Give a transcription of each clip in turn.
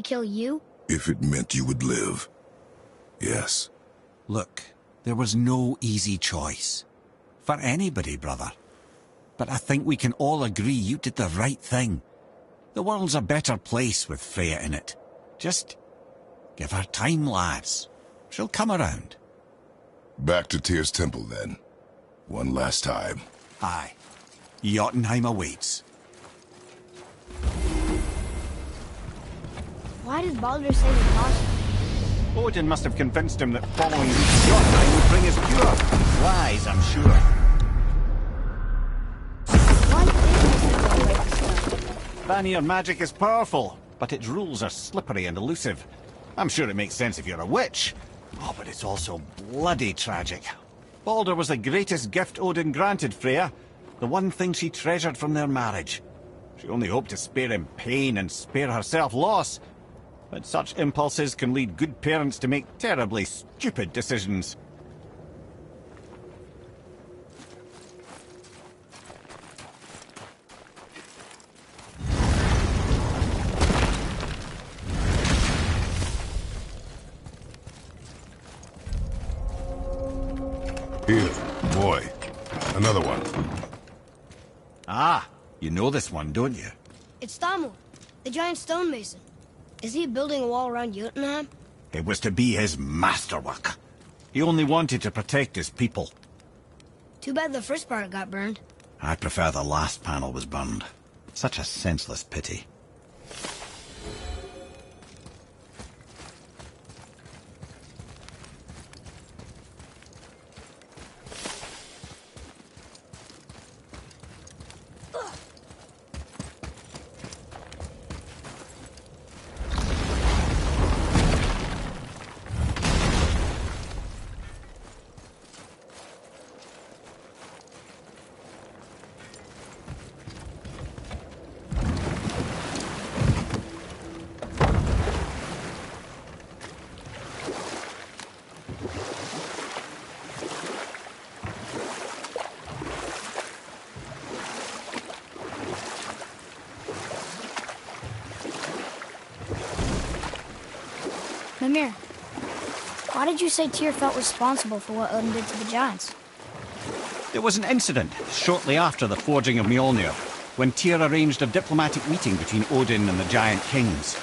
kill you? If it meant you would live, yes. Look, there was no easy choice. For anybody, brother. But I think we can all agree you did the right thing. The world's a better place with Freya in it. Just give her time, lads. She'll come around. Back to Tyr's temple, then. One last time. Aye. Jotunheim awaits. Why did Baldur say the cost? Odin must have convinced him that following Jotunheim would bring us cure. Lies, I'm sure. Why didn't you go like this? Vanir magic is powerful, but its rules are slippery and elusive. I'm sure it makes sense if you're a witch. Oh, but it's also bloody tragic. Baldur was the greatest gift Odin granted Freya, the one thing she treasured from their marriage. She only hoped to spare him pain and spare herself loss. But such impulses can lead good parents to make terribly stupid decisions. Here, boy. Another one. Ah, you know this one, don't you? It's Thamur, the giant stonemason. Is he building a wall around Jotunheim? It was to be his masterwork. He only wanted to protect his people. Too bad the first part got burned. I prefer the last panel was burned. Such a senseless pity. Mimir, why did you say Tyr felt responsible for what Odin did to the giants? There was an incident shortly after the forging of Mjolnir, when Tyr arranged a diplomatic meeting between Odin and the giant kings.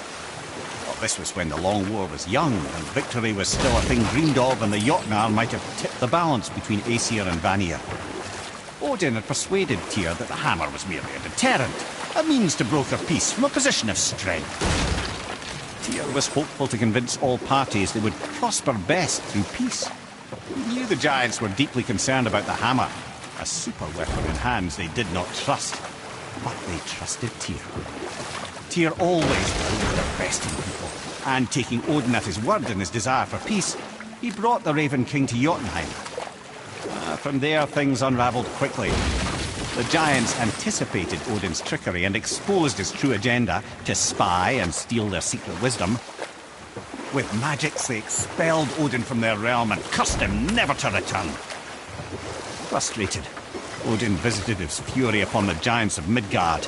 Well, this was when the Long War was young, and victory was still a thing dreamed of, and the Jotnar might have tipped the balance between Aesir and Vanir. Odin had persuaded Tyr that the hammer was merely a deterrent, a means to broker peace from a position of strength. Tyr was hopeful to convince all parties they would prosper best through peace. He knew the giants were deeply concerned about the hammer, a super weapon in hands they did not trust. But they trusted Tyr. Tyr always valued their best in people, and taking Odin at his word in his desire for peace, he brought the Raven King to Jotunheim. From there, things unravelled quickly. The giants anticipated Odin's trickery and exposed his true agenda to spy and steal their secret wisdom. With magics, they expelled Odin from their realm and cursed him never to return. Frustrated, Odin visited his fury upon the giants of Midgard.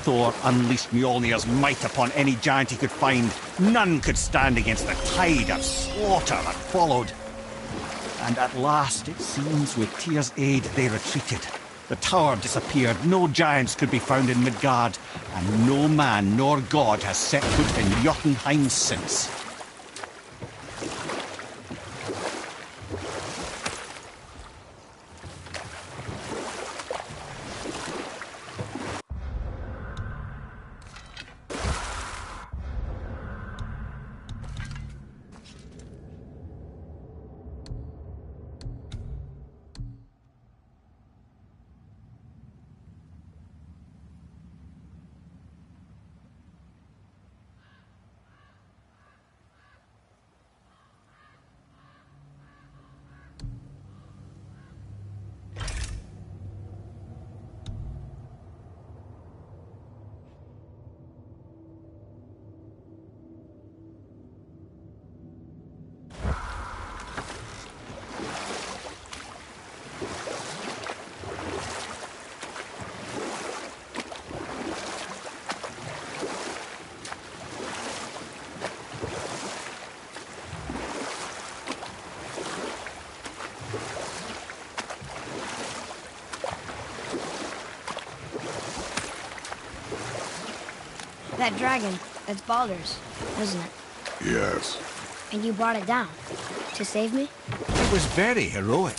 Thor unleashed Mjolnir's might upon any giant he could find. None could stand against the tide of slaughter that followed. And at last, it seems, with Tyr's aid, they retreated. The tower disappeared, no giants could be found in Midgard, and no man nor god has set foot in Jotunheim since. That dragon, that's Baldur's, isn't it? Yes. And you brought it down to save me? It was very heroic.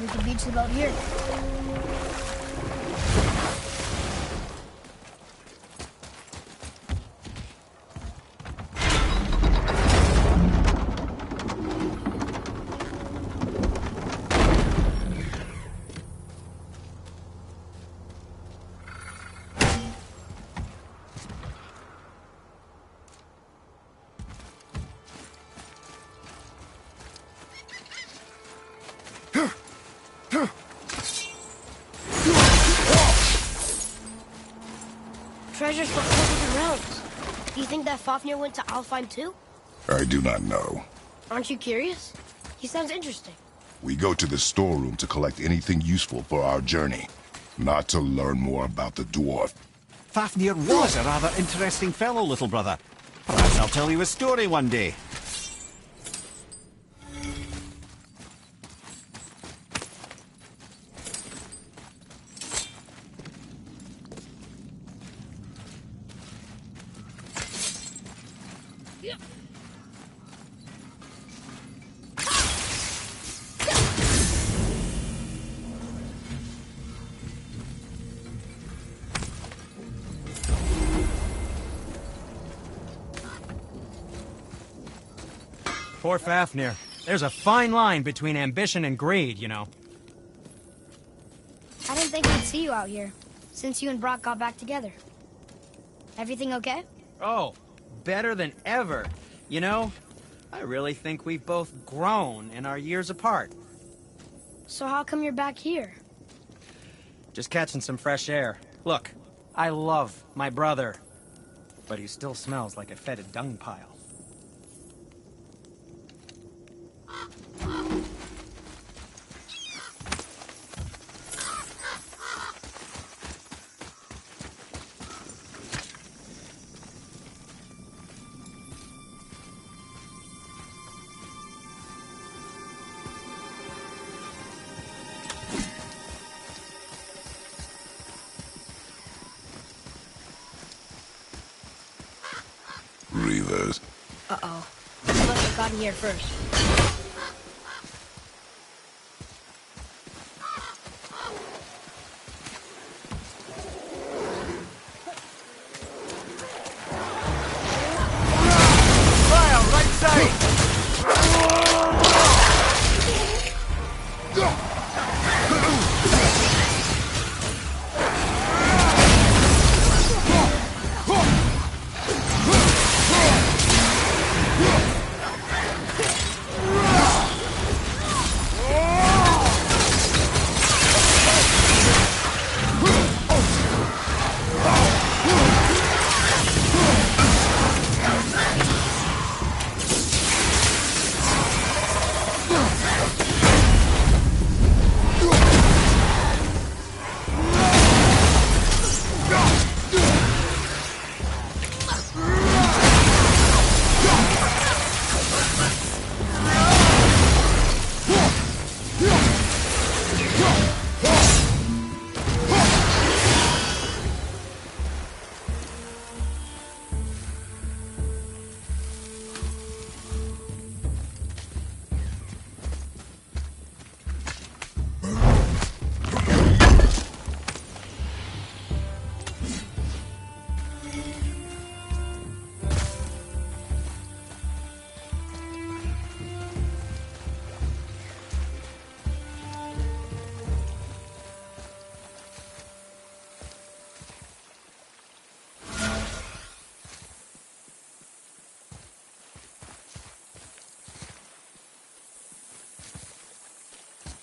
We could beach the boat here. Treasures from all different realms. Do you think that Fafnir went to Alfheim too? I do not know. Aren't you curious? He sounds interesting. We go to the storeroom to collect anything useful for our journey, not to learn more about the dwarf. Fafnir was a rather interesting fellow, little brother. Perhaps I'll tell you a story one day. Poor Fafnir. There's a fine line between ambition and greed, you know. I didn't think we'd see you out here, since you and Brock got back together. Everything okay? Oh, better than ever. You know, I really think we've both grown in our years apart. So how come you're back here? Just catching some fresh air. Look, I love my brother, but he still smells like a fetid dung pile. Reavers. Uh-oh. You must have gotten here first.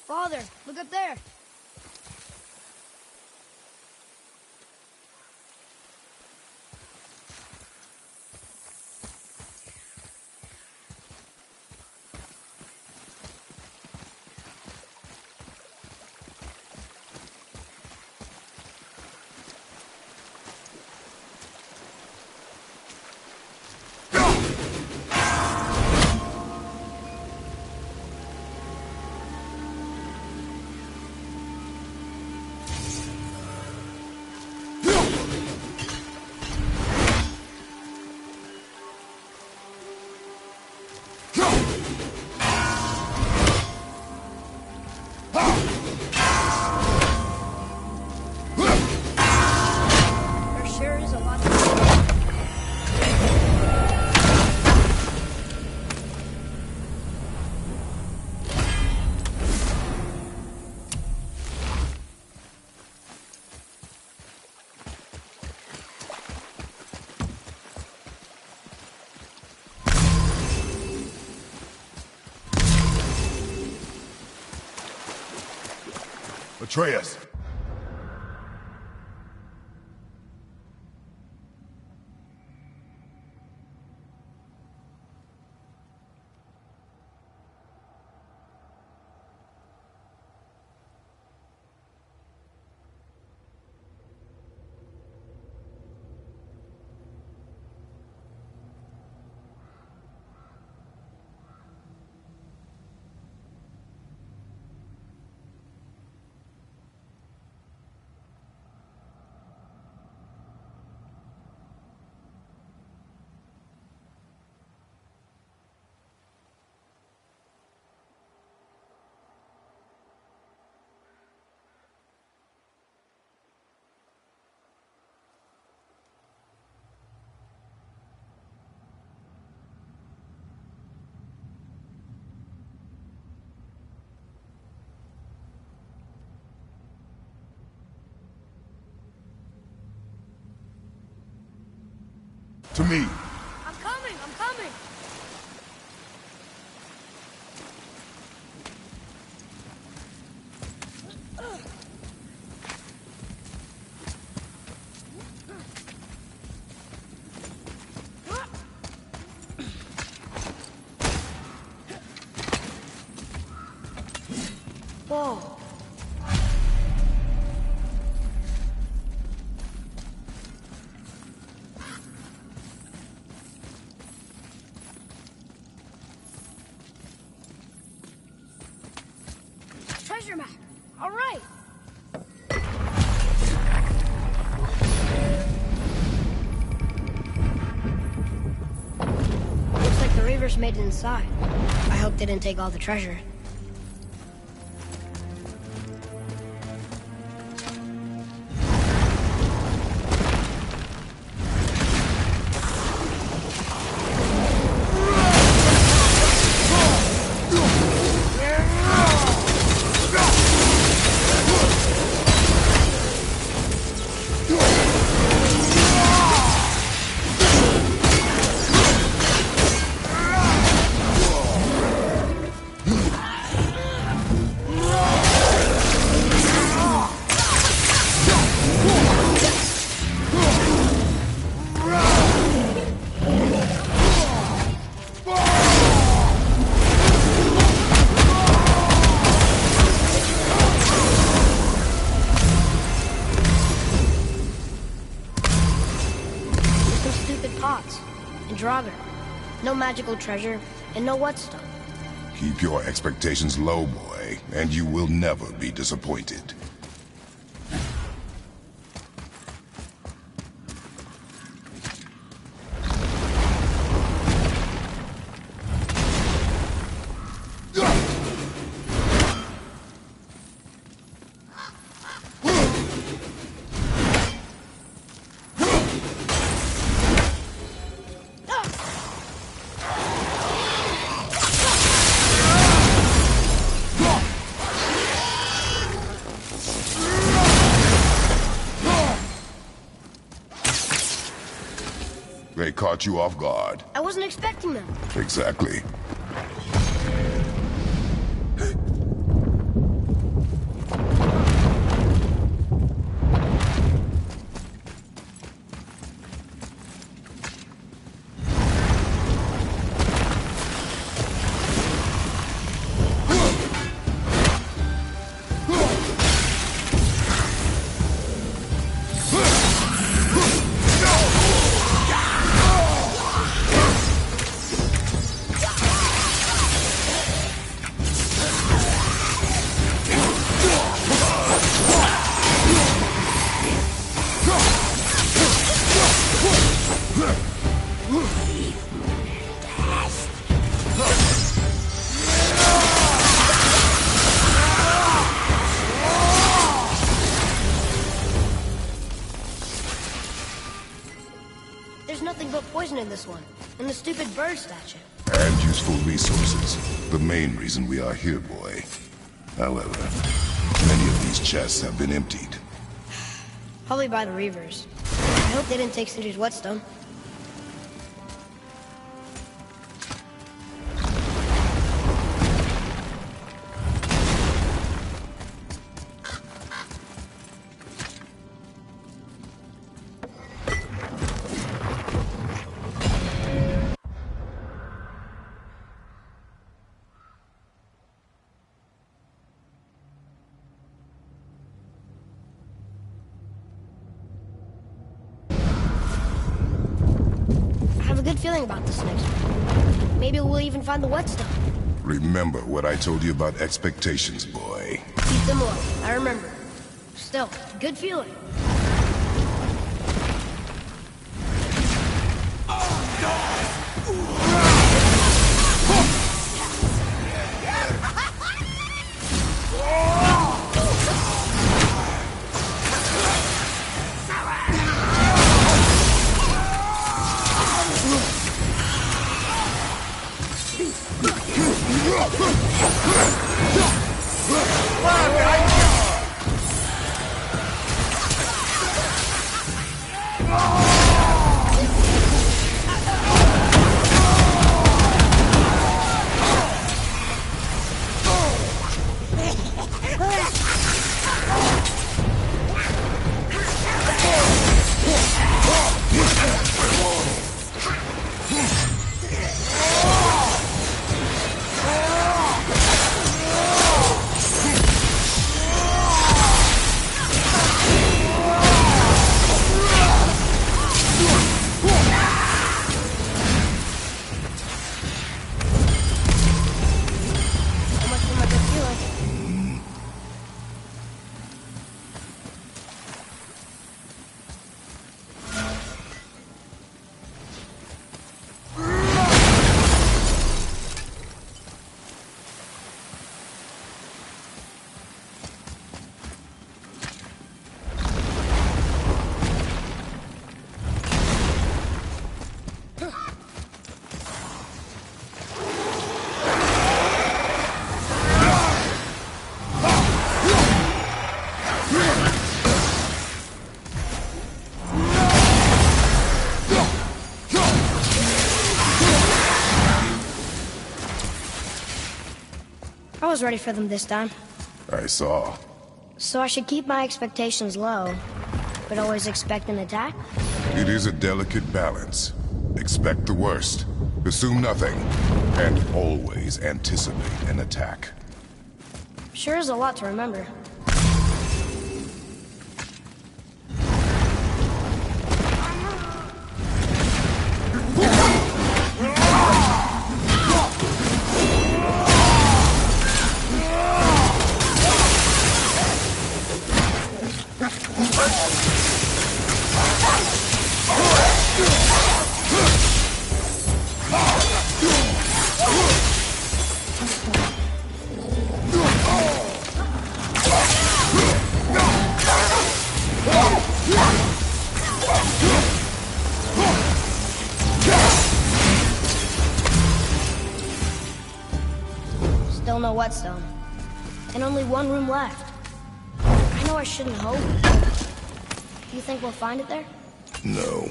Father, look up there. There sure is a lot. Atreus! To me! I'm coming, I'm coming. Whoa. Treasure map. All right. Looks like the Reavers made it inside. I hope they didn't take all the treasure. Pots and Draugr. No magical treasure and no whetstone. Keep your expectations low, boy, and you will never be disappointed. They caught you off guard. I wasn't expecting them. Exactly. poison in this one, and the stupid bird statue. And useful resources. The main reason we are here, boy. However, many of these chests have been emptied. Probably by the Reavers. I hope they didn't take Cinder's whetstone. I have a good feeling about this next one. Maybe we'll even find the whetstone. Remember what I told you about expectations, boy. Keep them low. I remember. Still, good feeling. I was ready for them this time. I saw. So I should keep my expectations low, but always expect an attack? It is a delicate balance. Expect the worst, assume nothing, and always anticipate an attack. Sure is a lot to remember. Still no whetstone. And only one room left. I know I shouldn't hope. You think we'll find it there? No.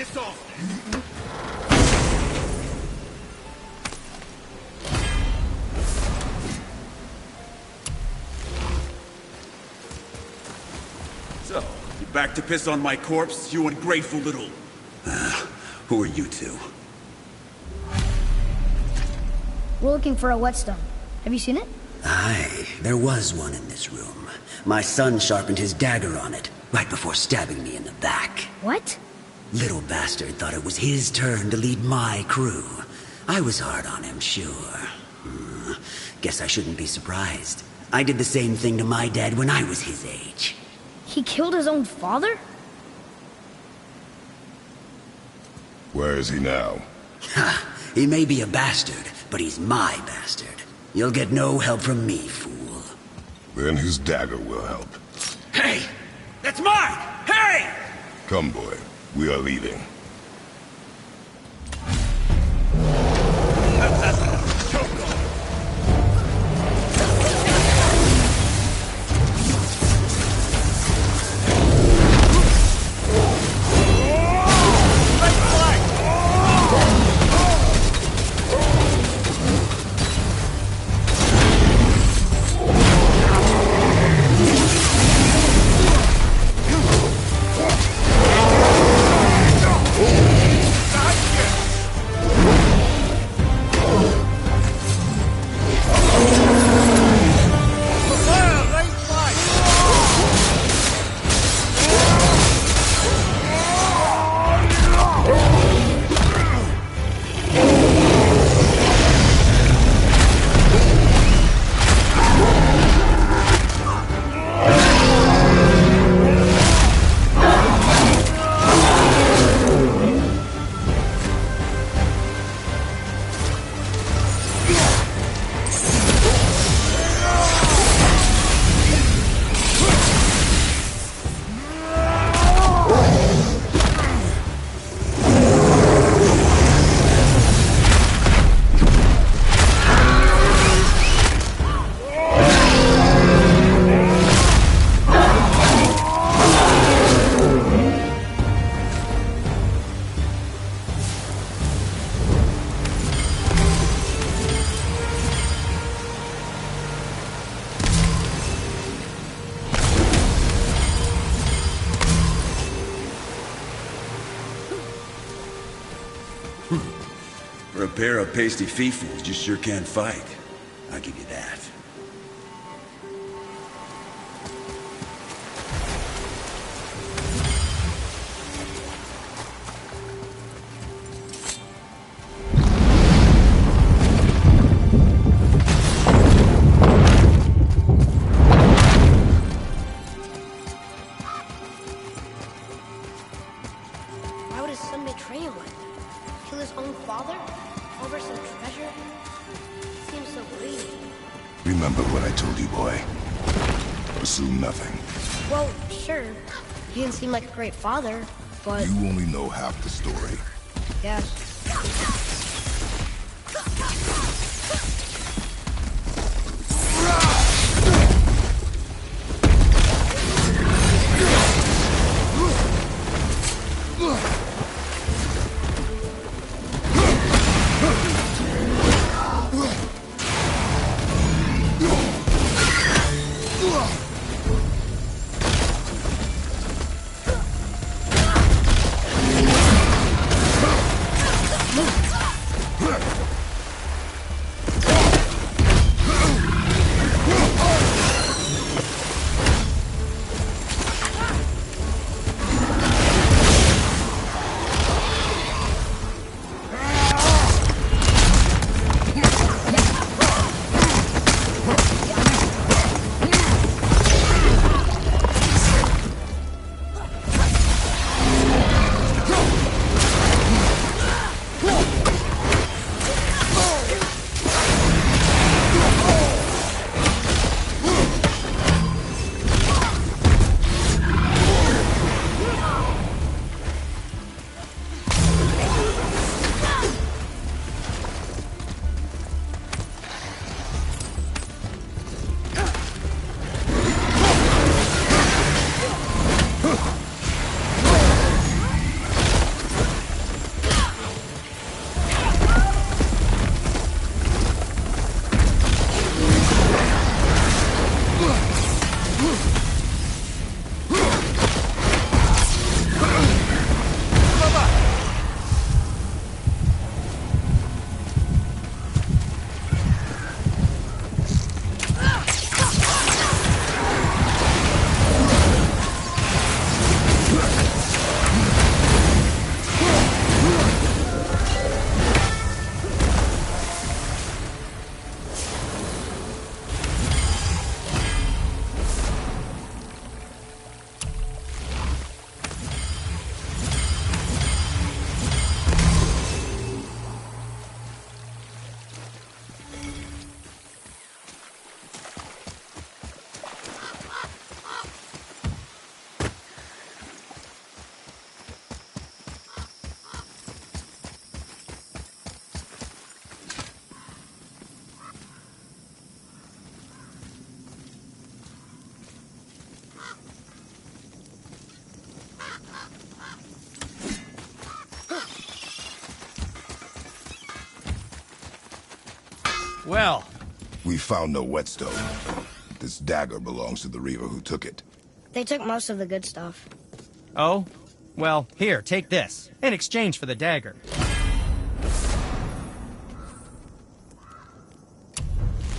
piss off! So, you back to piss on my corpse, you ungrateful little... who are you two? We're looking for a whetstone. Have you seen it? Aye, there was one in this room. My son sharpened his dagger on it, right before stabbing me in the back. What? Little bastard thought it was his turn to lead my crew. I was hard on him, sure. Guess I shouldn't be surprised. I did the same thing to my dad when I was his age. He killed his own father? Where is he now? Ha! He may be a bastard, but he's my bastard. You'll get no help from me, fool. Then his dagger will help. Hey! That's mine! Hey! Come, boy. We are leaving. For a pair of pasty feefools, you sure can fight. I'll give you that. Why would his son betray him like that? Kill his own father? Over some treasure? Seems so greedy. Remember what I told you, boy. Assume nothing. Well, sure. He didn't seem like a great father, but... You only know half the story. Yes. Well, We found no whetstone. This dagger belongs to the Reaver who took it. They took most of the good stuff. oh? Well, here, take this. In exchange for the dagger.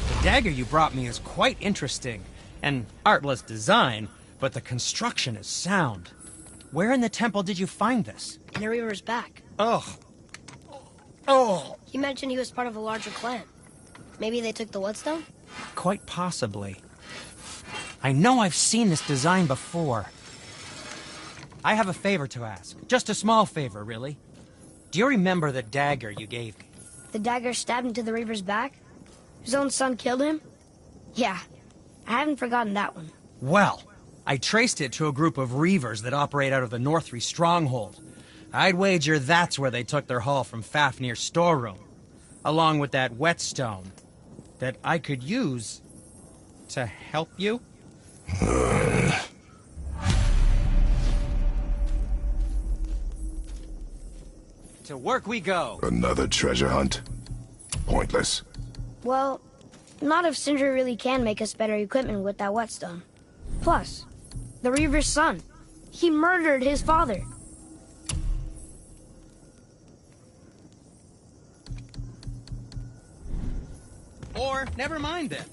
The dagger you brought me is quite interesting. An artless design, but the construction is sound. Where in the temple did you find this? In the Reaver's back. Ugh. Oh. He mentioned he was part of a larger clan. Maybe they took the whetstone? Quite possibly. I know I've seen this design before. I have a favor to ask. Just a small favor, really. Do you remember the dagger you gave me? The dagger stabbed into the Reaver's back? His own son killed him? Yeah, I haven't forgotten that one. Well, I traced it to a group of Reavers that operate out of the Northree stronghold. I'd wager that's where they took their haul from Fafnir's storeroom, along with that whetstone that I could use to help you. To work we go. Another treasure hunt? Pointless. Well, not if Sindri really can make us better equipment with that whetstone. Plus, the Reaver's son. He murdered his father. Or, never mind then.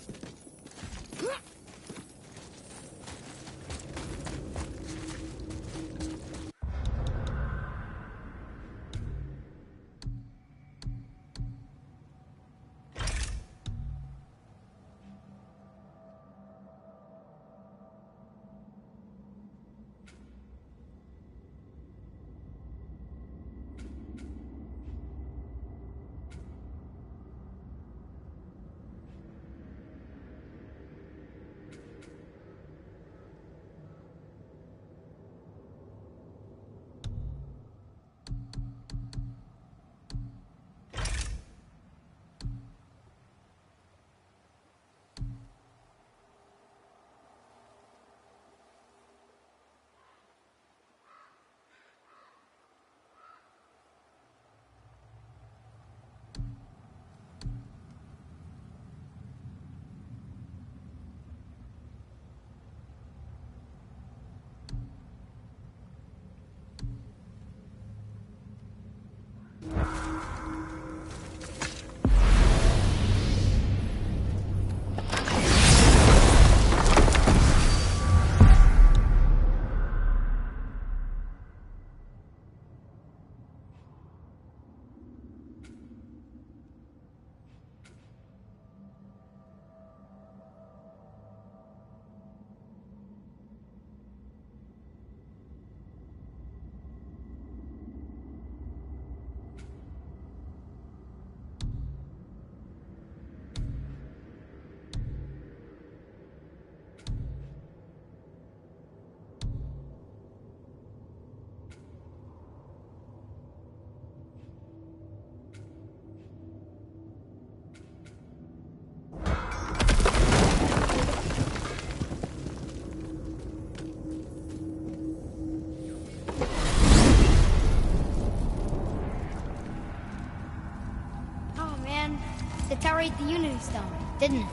The tower ate the Unity Stone, didn't it?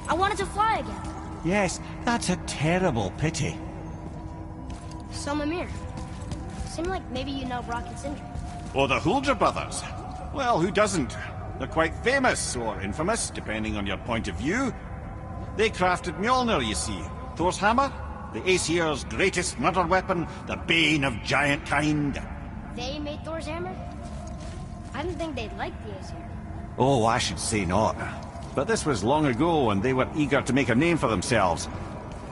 I wanted to fly again. Yes, that's a terrible pity. So, Mimir, seemed like maybe you know Brock and Sindri. Or the Huldra brothers. Well, who doesn't? They're quite famous, or infamous, depending on your point of view. They crafted Mjolnir, you see. Thor's hammer, the Aesir's greatest murder weapon, the bane of giant kind. They made Thor's hammer? I didn't think they'd like the Aesir. Oh, I should say not. But this was long ago, and they were eager to make a name for themselves.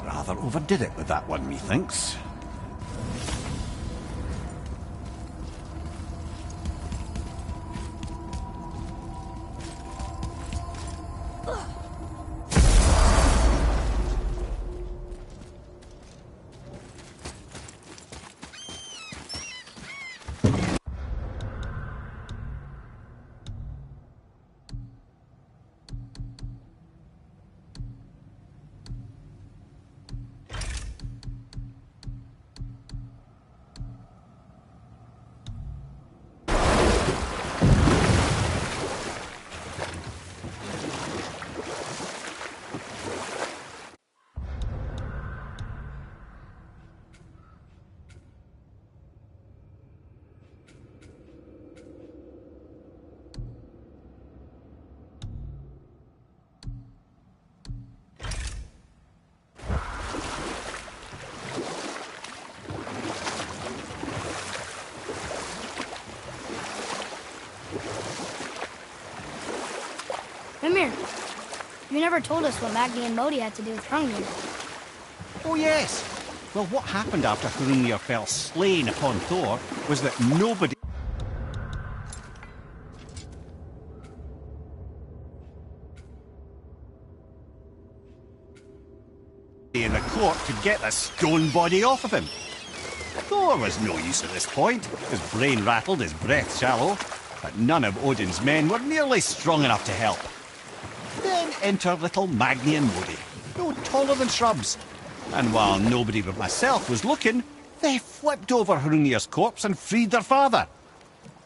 Rather overdid it with that one, methinks. You never told us what Magni and Modi had to do with Hrungnir. Oh yes. Well, what happened after Hrungnir fell slain upon Thor was that nobody in the court could get the stone body off of him. Thor was no use at this point. His brain rattled, his breath shallow, but none of Odin's men were nearly strong enough to help. Then enter little Magni and Modi, no taller than shrubs. And while nobody but myself was looking, they flipped over Hrungnir's corpse and freed their father.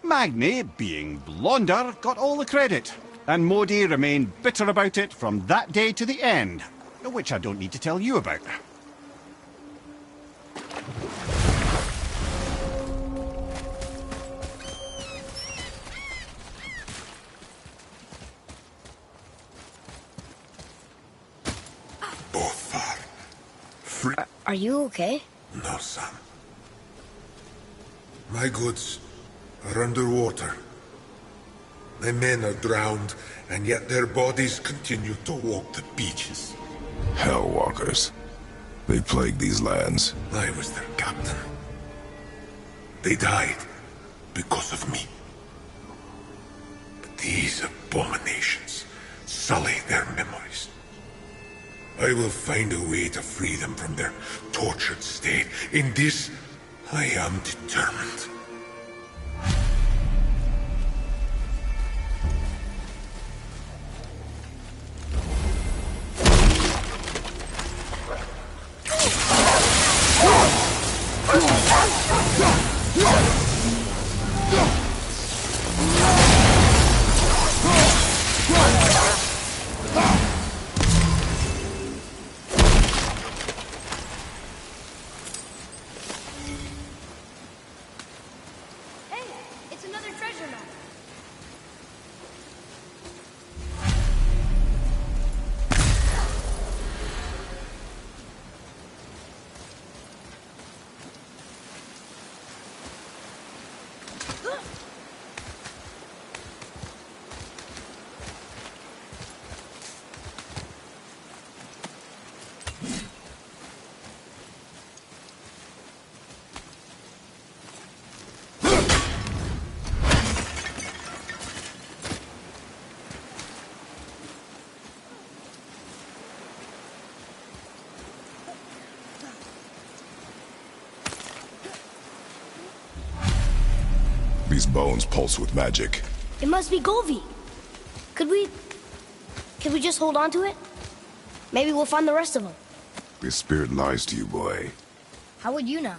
Magni, being blonder, got all the credit, and Modi remained bitter about it from that day to the end, which I don't need to tell you about. Both are free. Are you okay? No, son. My goods are underwater. My men are drowned, and yet their bodies continue to walk the beaches. Hellwalkers. They plague these lands. I was their captain. They died because of me. But these abominations sully their memories. I will find a way to free them from their tortured state. In this, I am determined. Hey, it's another treasure map. These bones pulse with magic. It must be Golvi. Could we just hold on to it? Maybe we'll find the rest of them. This spirit lies to you, boy. How would you know?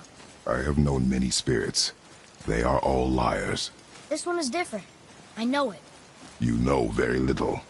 I have known many spirits. They are all liars. This one is different. I know it. You know very little.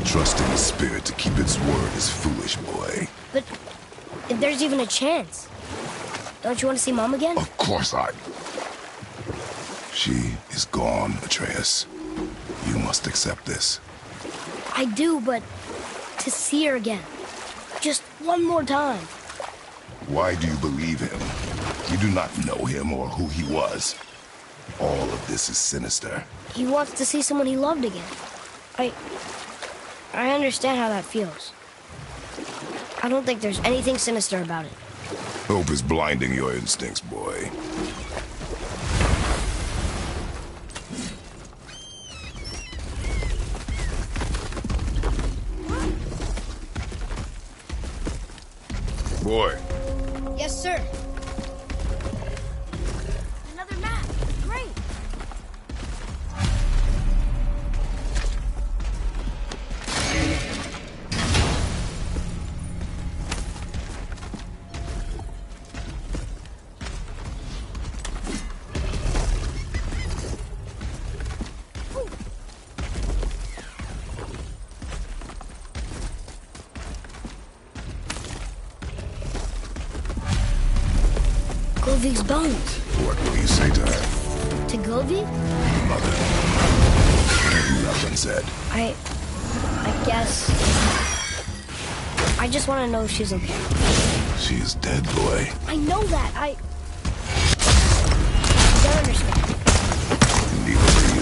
Trusting a spirit to keep its word is foolish, boy. But if there's even a chance, Don't you want to see Mom again? Of course I... She is gone, Atreus. You must accept this. I do, but to see her again. Just one more time. Why do you believe him? You do not know him or who he was. All of this is sinister. He wants to see someone he loved again. I understand how that feels. I don't think there's anything sinister about it. Hope is blinding your instincts, boy. Boy. Yes, sir. Another map. Great. Govig's bones. What will you say to her? To Govig? Mother. Nothing said. I guess... I just want to know if she's okay. She is dead, boy. I know that. I don't understand. Neither do you.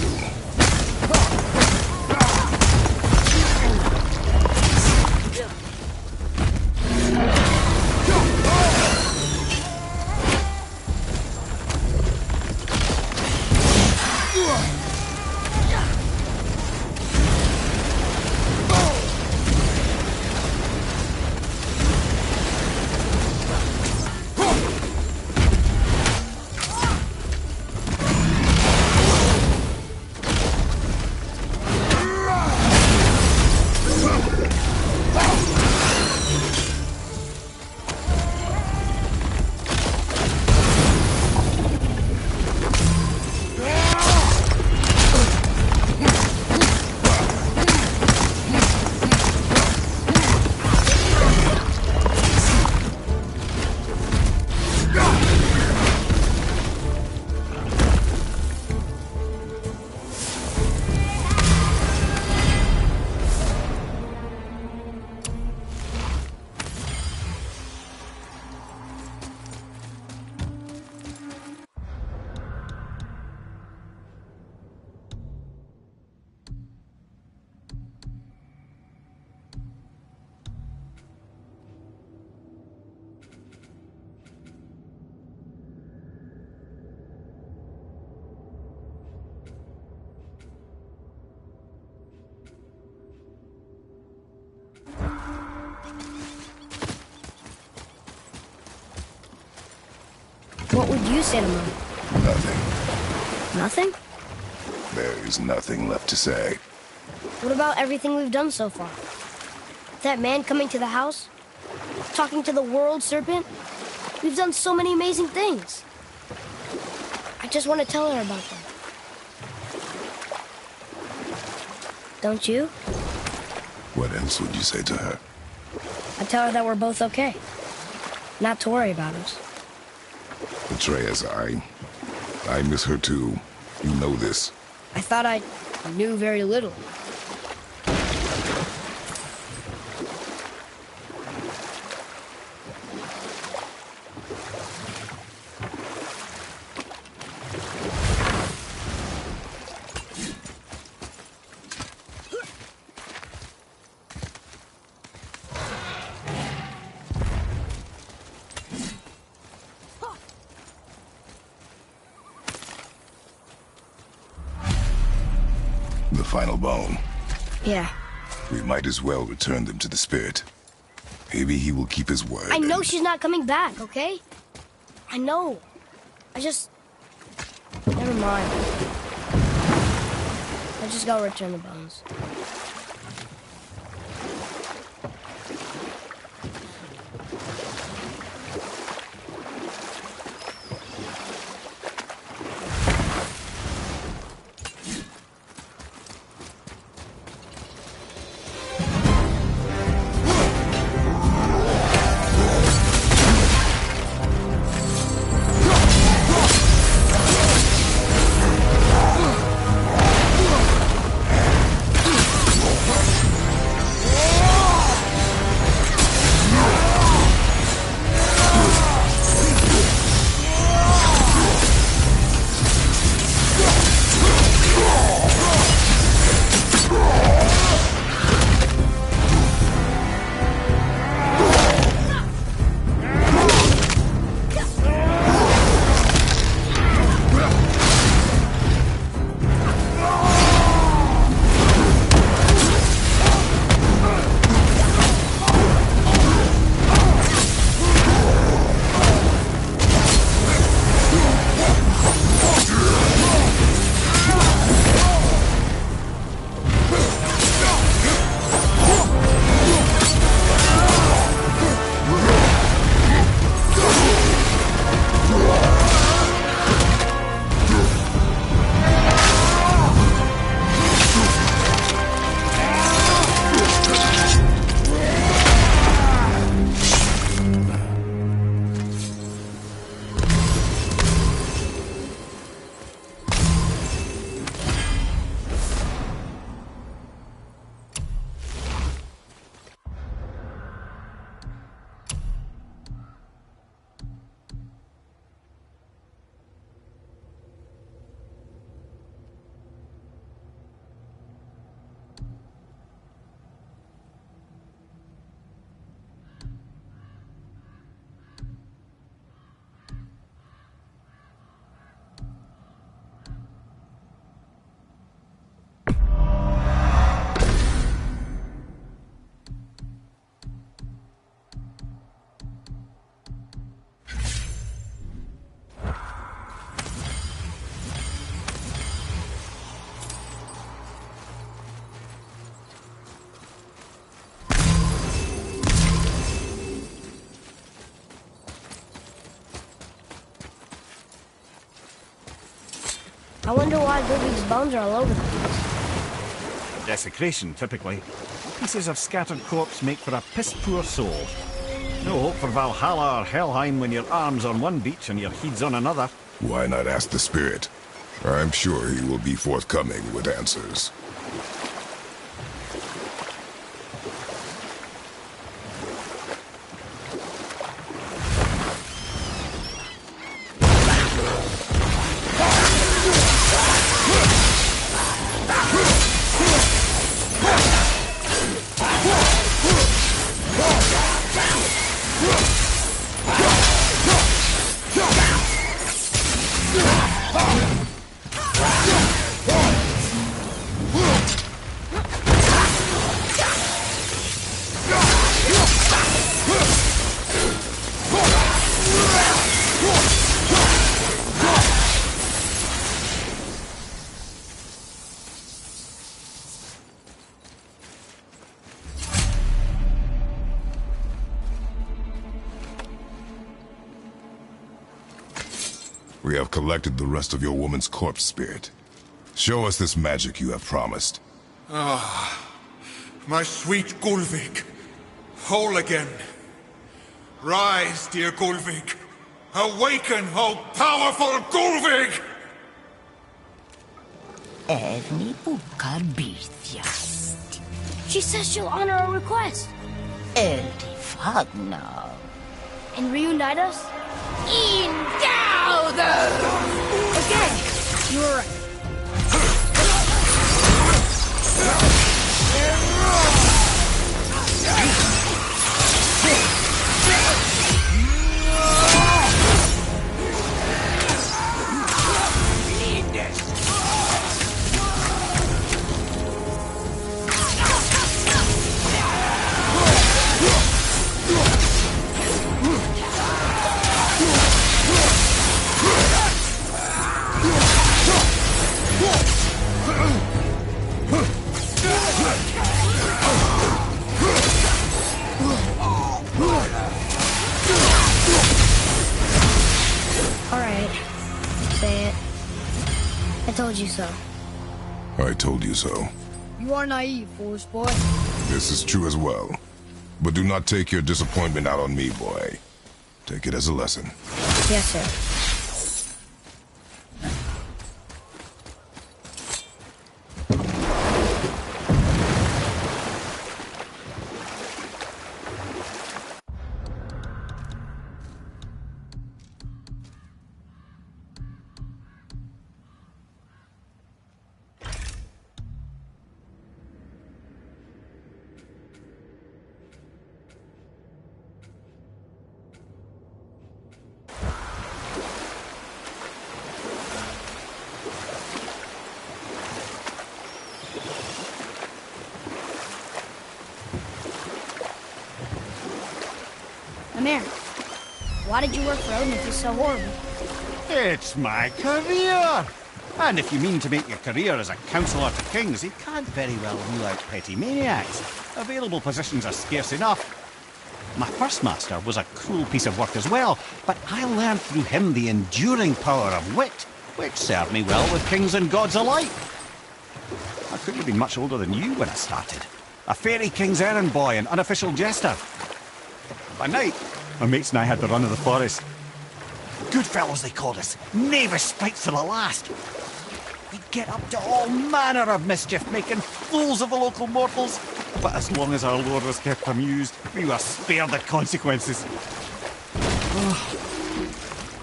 What would you say to Mom? Nothing. Nothing? There is nothing left to say. What about everything we've done so far? That man coming to the house? Talking to the world serpent? We've done so many amazing things. I just want to tell her about them. Don't you? What else would you say to her? I tell her that we're both okay. Not to worry about us. Atreus, I miss her too. You know this. I thought I knew very little. The final bone. Yeah. We might as well return them to the spirit. Maybe he will keep his word. I know she's not coming back, okay? I know. I just... Never mind. I just gotta return the bones. I wonder why Ludwig's bones are all over the place. Desecration, typically. Pieces of scattered corpse make for a piss-poor soul. No hope for Valhalla or Helheim when your arm's on one beach and your head's on another. Why not ask the spirit? I'm sure he will be forthcoming with answers. We have collected the rest of your woman's corpse spirit. Show us this magic you have promised. Ah, my sweet Gulvik. Whole again. Rise, dear Gulvik. Awaken, O powerful Gulvik! Erni bukar bitjast. She says she'll honor our request. Eldi fagnar. And reunite us? In dauder! Okay, you were right. Alright, say it. I told you so. I told you so. You are naive, foolish boy. This is true as well. But do not take your disappointment out on me, boy. Take it as a lesson. Yes, sir. Amir, why did you work for Odin if he's so horrible? It's my career! And if you mean to make your career as a counsellor to kings, you can't very well rule out petty maniacs. Available positions are scarce enough. My first master was a cruel piece of work as well, but I learned through him the enduring power of wit, which served me well with kings and gods alike. I couldn't have been much older than you when I started. A fairy king's errand boy and unofficial jester. By night, my mates and I had the run of the forest. Good fellows, they called us. Knavish sprites to the last. We'd get up to all manner of mischief, making fools of the local mortals. But as long as our lord was kept amused, we were spared the consequences.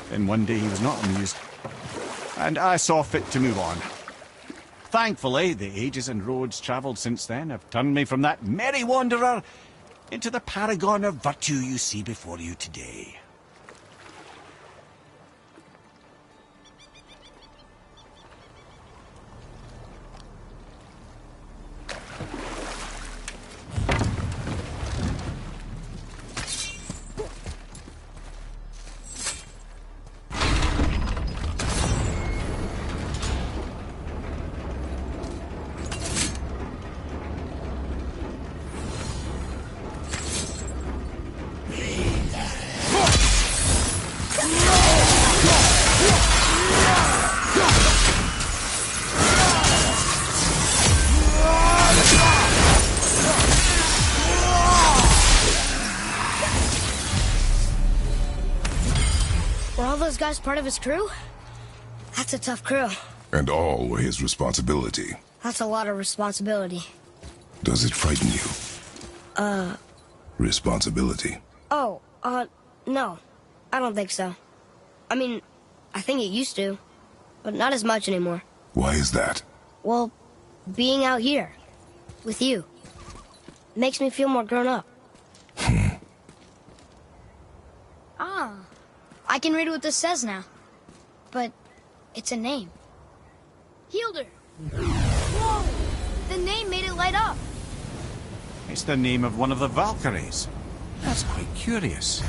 Then one day he was not amused, and I saw fit to move on. Thankfully, the ages and roads travelled since then have turned me from that merry wanderer into the paragon of virtue you see before you today. those guys part of his crew? That's a tough crew. And all were his responsibility. That's a lot of responsibility. Does it frighten you? Responsibility. Oh, no. I don't think so. I mean, I think it used to, but not as much anymore. Why is that? Well, being out here, with you, makes me feel more grown up. Ah, I can read what this says now. But it's a name. Hildur! Whoa! The name made it light up. It's the name of one of the Valkyries. That's quite curious.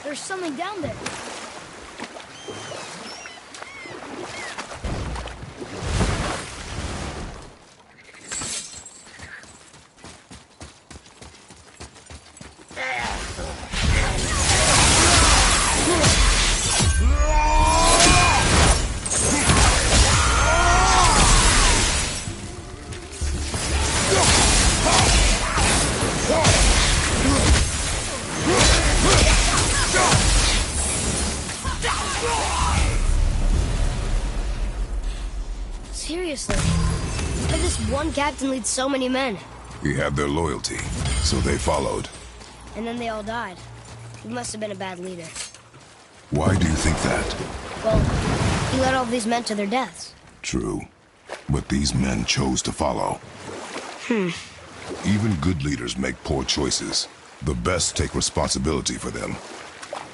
There's something down there. Seriously, how did this one captain lead so many men? He had their loyalty, so they followed. And then they all died. He must have been a bad leader. Why do you think that? Well, he led all these men to their deaths. True. But these men chose to follow. Even good leaders make poor choices. The best take responsibility for them.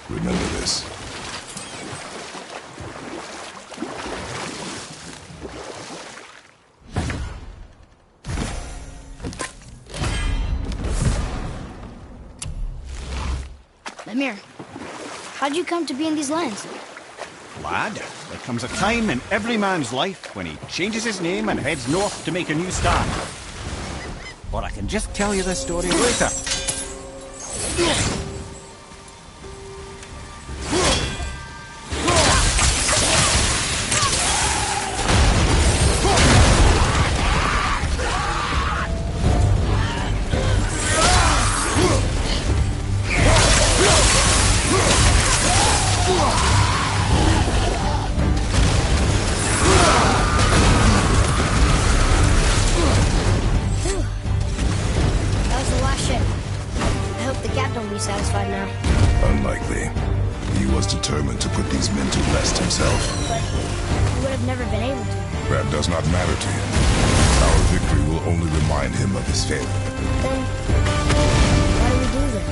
Remember this. Lemire, how'd you come to be in these lands? Lad, there comes a time in every man's life when he changes his name and heads north to make a new start. Or I can just tell you this story later. That was the last ship. I hope the captain will be satisfied now. Unlikely. He was determined to put these men to rest himself. But he would have never been able to. That does not matter to him. Our victory will only remind him of his failure. Then, why do we do this?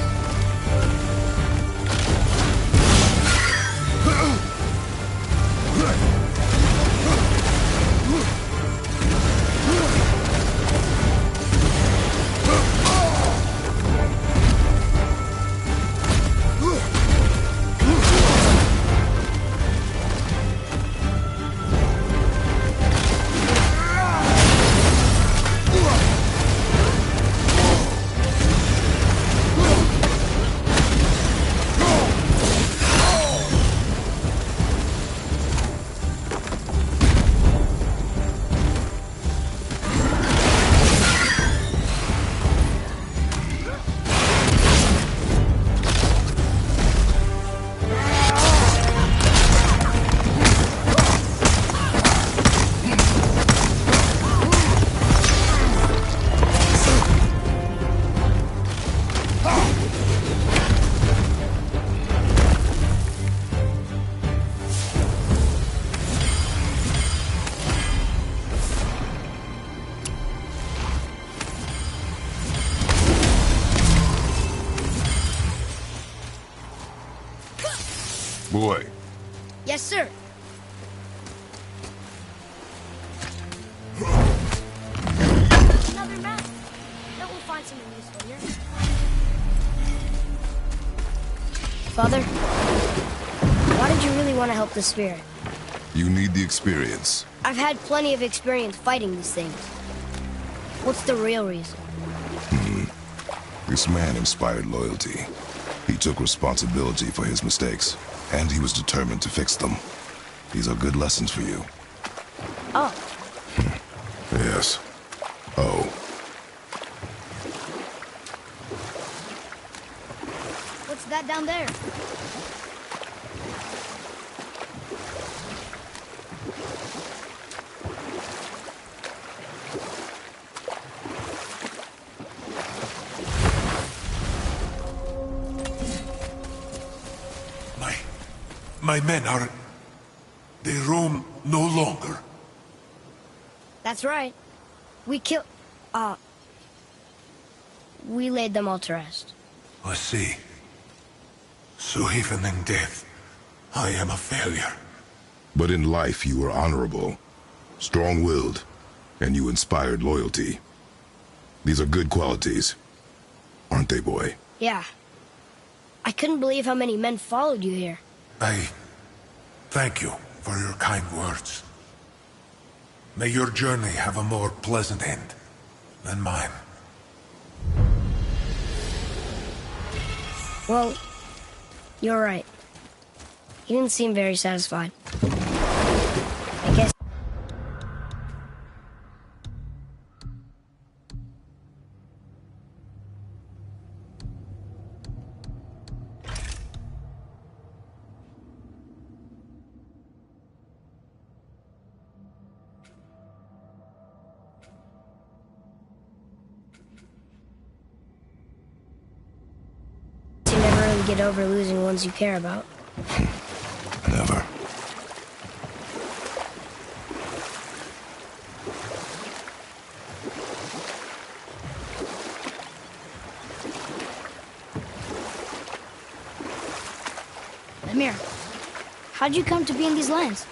Boy, Yes, sir. Another map. Bet we'll find something useful here. Father, why did you really want to help the spirit? You need the experience. I've had plenty of experience fighting these things. What's the real reason? This man inspired loyalty. He took responsibility for his mistakes, and he was determined to fix them. These are good lessons for you. Oh. Yes. Oh. What's that down there? My men are... They roam no longer. That's right. We laid them all to rest. I see. So even in death, I am a failure. But in life you were honorable, strong-willed, and you inspired loyalty. These are good qualities, aren't they, boy? Yeah. I couldn't believe how many men followed you here. I thank you for your kind words. May your journey have a more pleasant end than mine. Well, you're right. He didn't seem very satisfied. I guess... You never really get over losing ones you care about. Never. Lemire, how'd you come to be in these lands?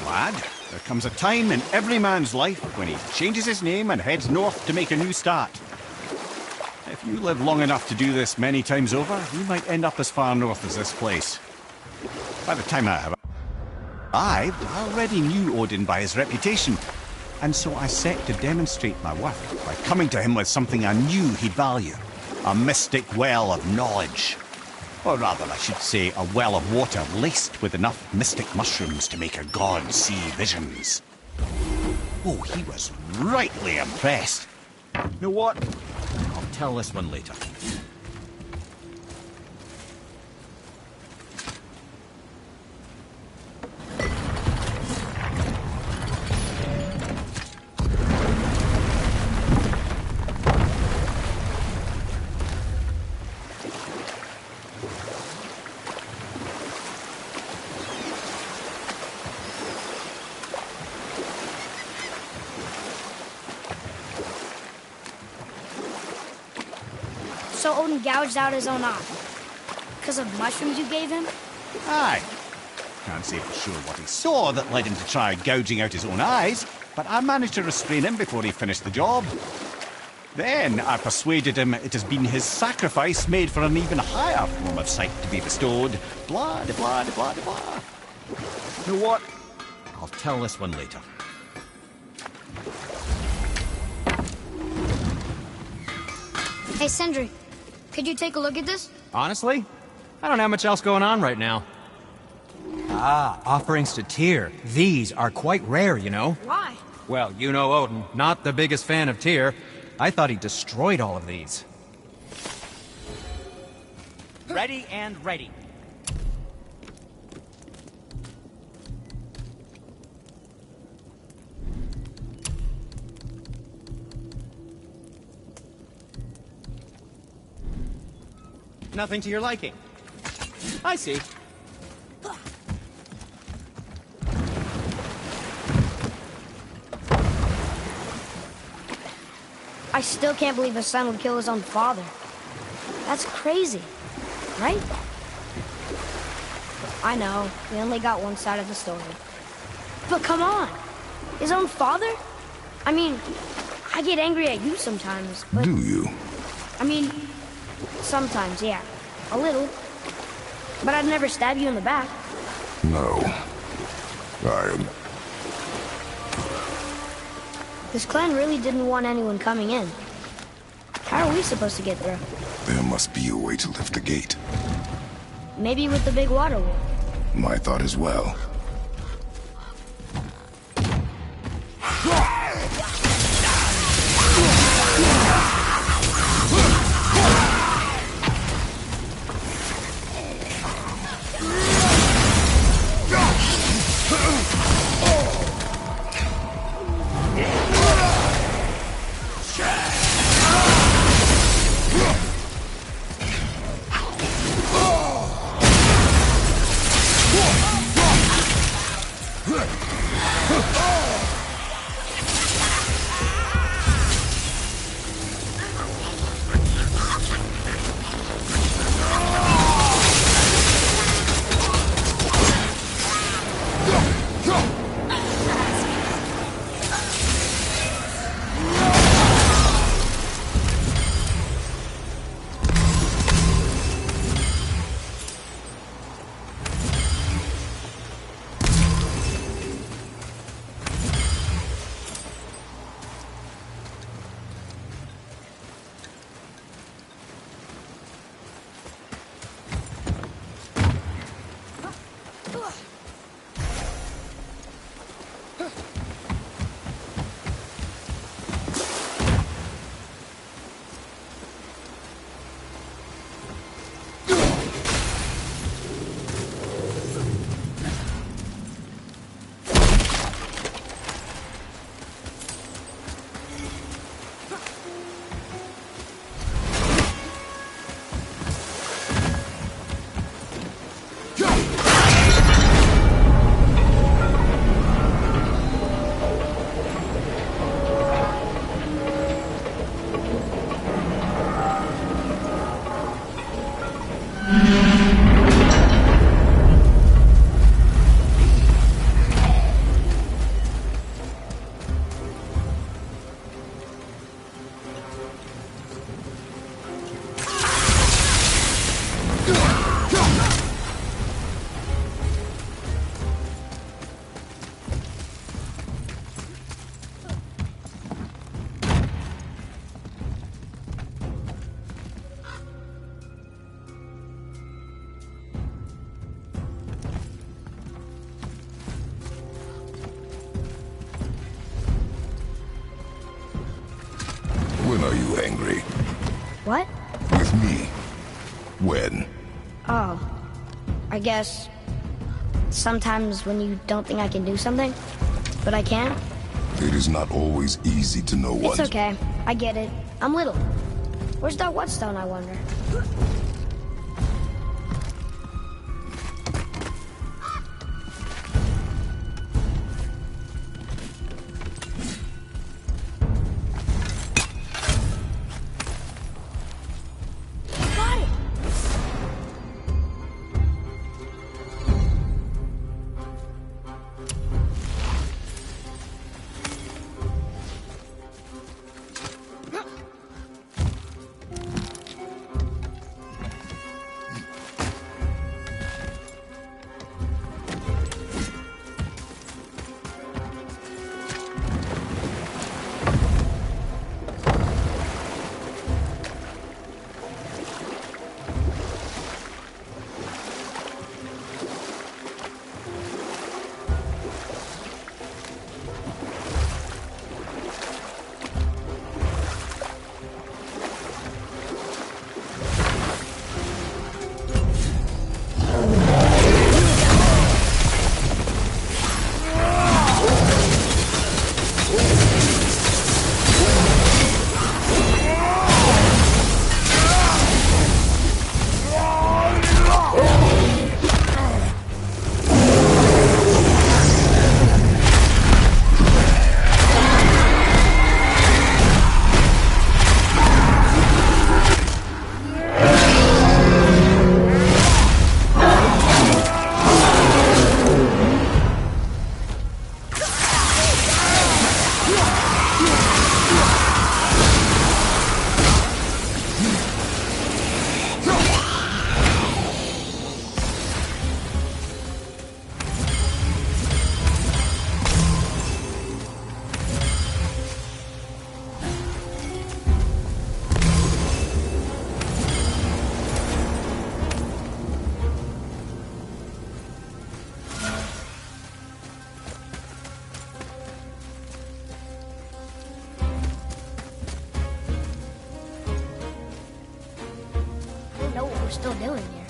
Lad, there comes a time in every man's life when he changes his name and heads north to make a new start. If you live long enough to do this many times over, you might end up as far north as this place. By the time I have arrived, I already knew Odin by his reputation, and so I set to demonstrate my worth by coming to him with something I knew he'd value. A mystic well of knowledge. Or rather, I should say, a well of water laced with enough mystic mushrooms to make a god see visions. Oh, he was rightly impressed. You know what? I'll tell this one later. So Odin gouged out his own eye. Because of mushrooms you gave him? Aye. Can't say for sure what he saw that led him to try gouging out his own eyes, but I managed to restrain him before he finished the job. Then I persuaded him it has been his sacrifice made for an even higher form of sight to be bestowed. Blah, de blah, de blah, de blah. You know what? I'll tell this one later. Hey, Sindri, could you take a look at this? Honestly, I don't have much else going on right now. Ah, offerings to Tyr. These are quite rare, you know. Why? Well, you know Odin, not the biggest fan of Tyr. I thought he destroyed all of these. Ready and ready. Nothing to your liking. I see. I still can't believe a son would kill his own father. That's crazy, right? I know. We only got one side of the story. But come on! His own father? I mean, I get angry at you sometimes, but... Do you? I mean, sometimes, yeah. A little. But I'd never stab you in the back. No. This clan really didn't want anyone coming in. How are we supposed to get through? There must be a way to lift the gate. Maybe with the big water wheel. My thought as well. When are you angry? What? With me. When? Oh. I guess... sometimes when you don't think I can do something, but I can. It is not always easy to know what... It's okay. I get it. I'm little. Where's that whetstone, I wonder? still doing here.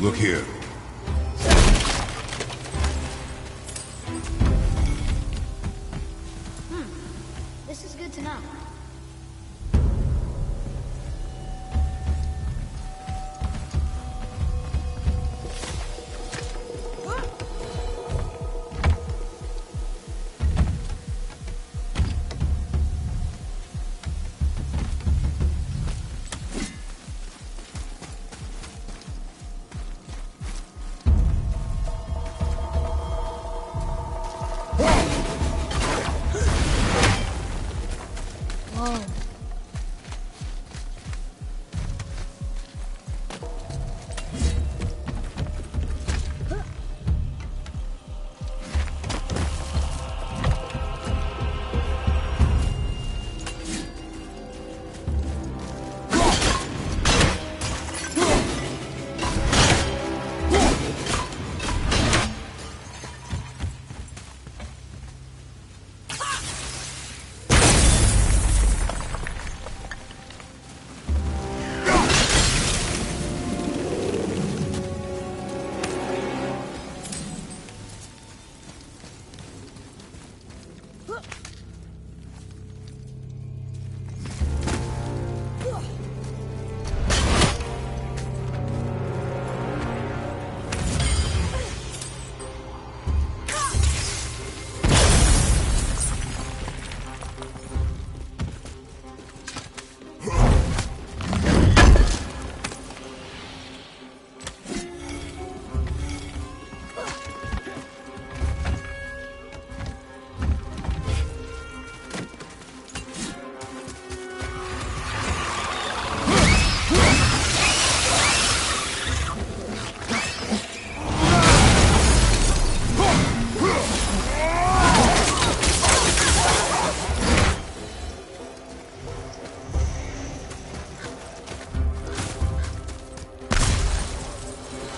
Look here. This is good to know. Whoa.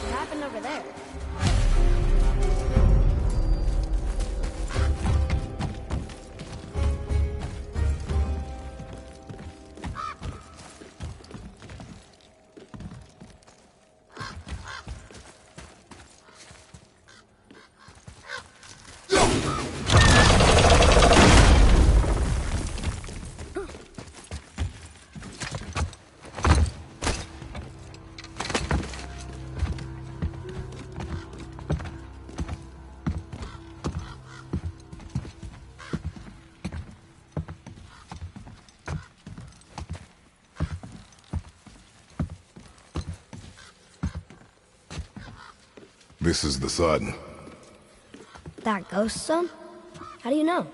What happened over there? This is the sun. That ghost son? How do you know?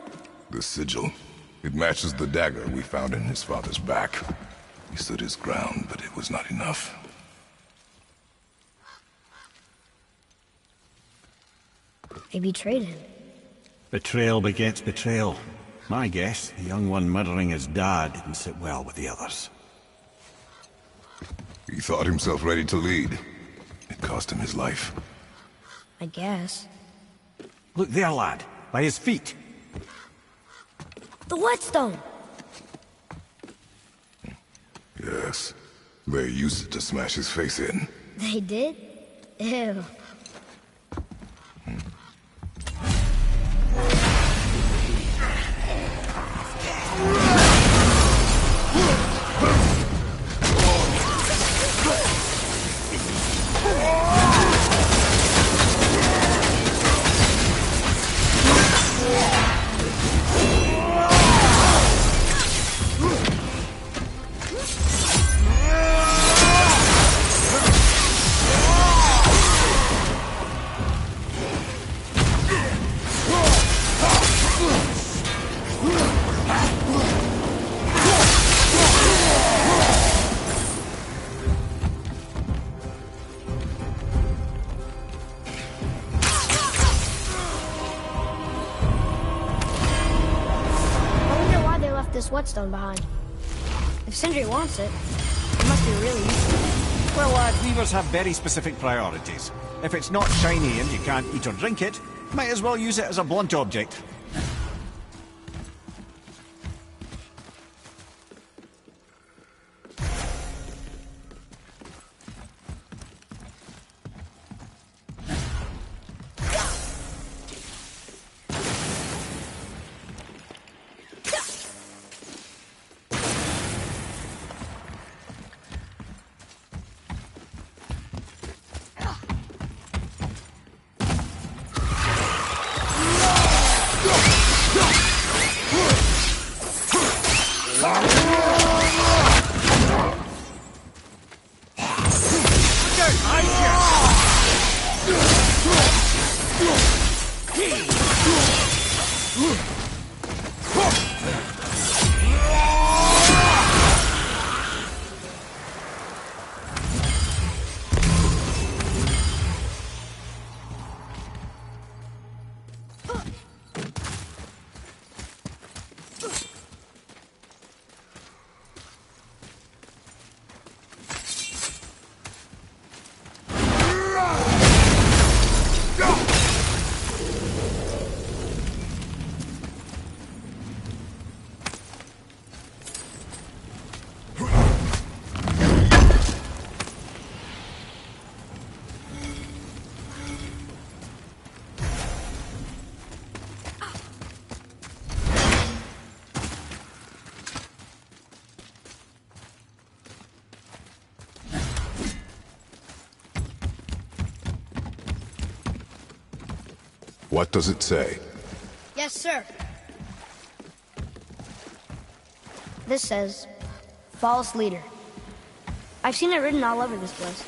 The sigil. It matches the dagger we found in his father's back. He stood his ground, but it was not enough. They betrayed him. Betrayal begets betrayal. My guess, the young one murdering his dad didn't sit well with the others. He thought himself ready to lead. It cost him his life. I guess. Look there, lad. By his feet. The whetstone! Yes. They used it to smash his face in. They did? Ew. This whetstone behind. If Sindri wants it, it must be really useful. Well, lad, weavers have very specific priorities. If it's not shiny and you can't eat or drink it, might as well use it as a blunt object. What does it say? Yes, sir. This says, false leader. I've seen it written all over this place.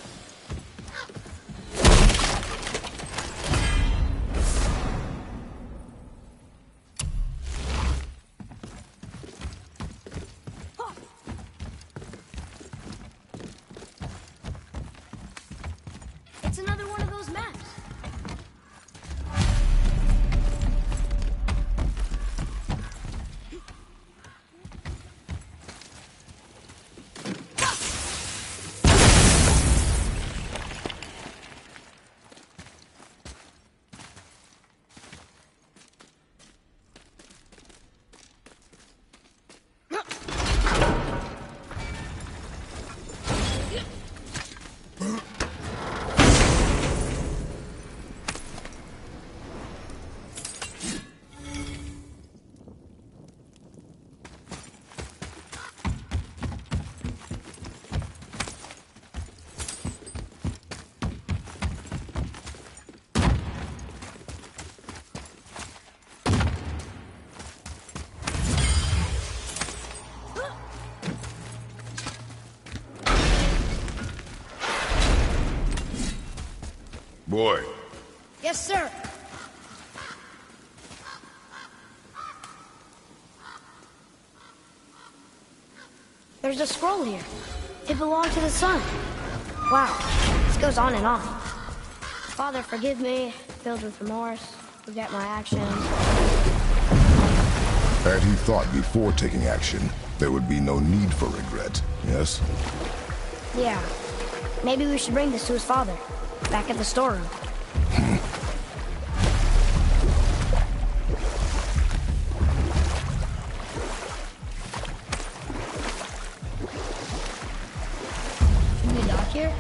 It's another one of those maps. Boy. Yes, sir. There's a scroll here. It belonged to the sun. Wow, this goes on and on. Father, forgive me, filled with remorse, forget my actions. Had he thought before taking action, there would be no need for regret, yes? Yeah, maybe we should bring this to his father, back at the storeroom. Can we dock here?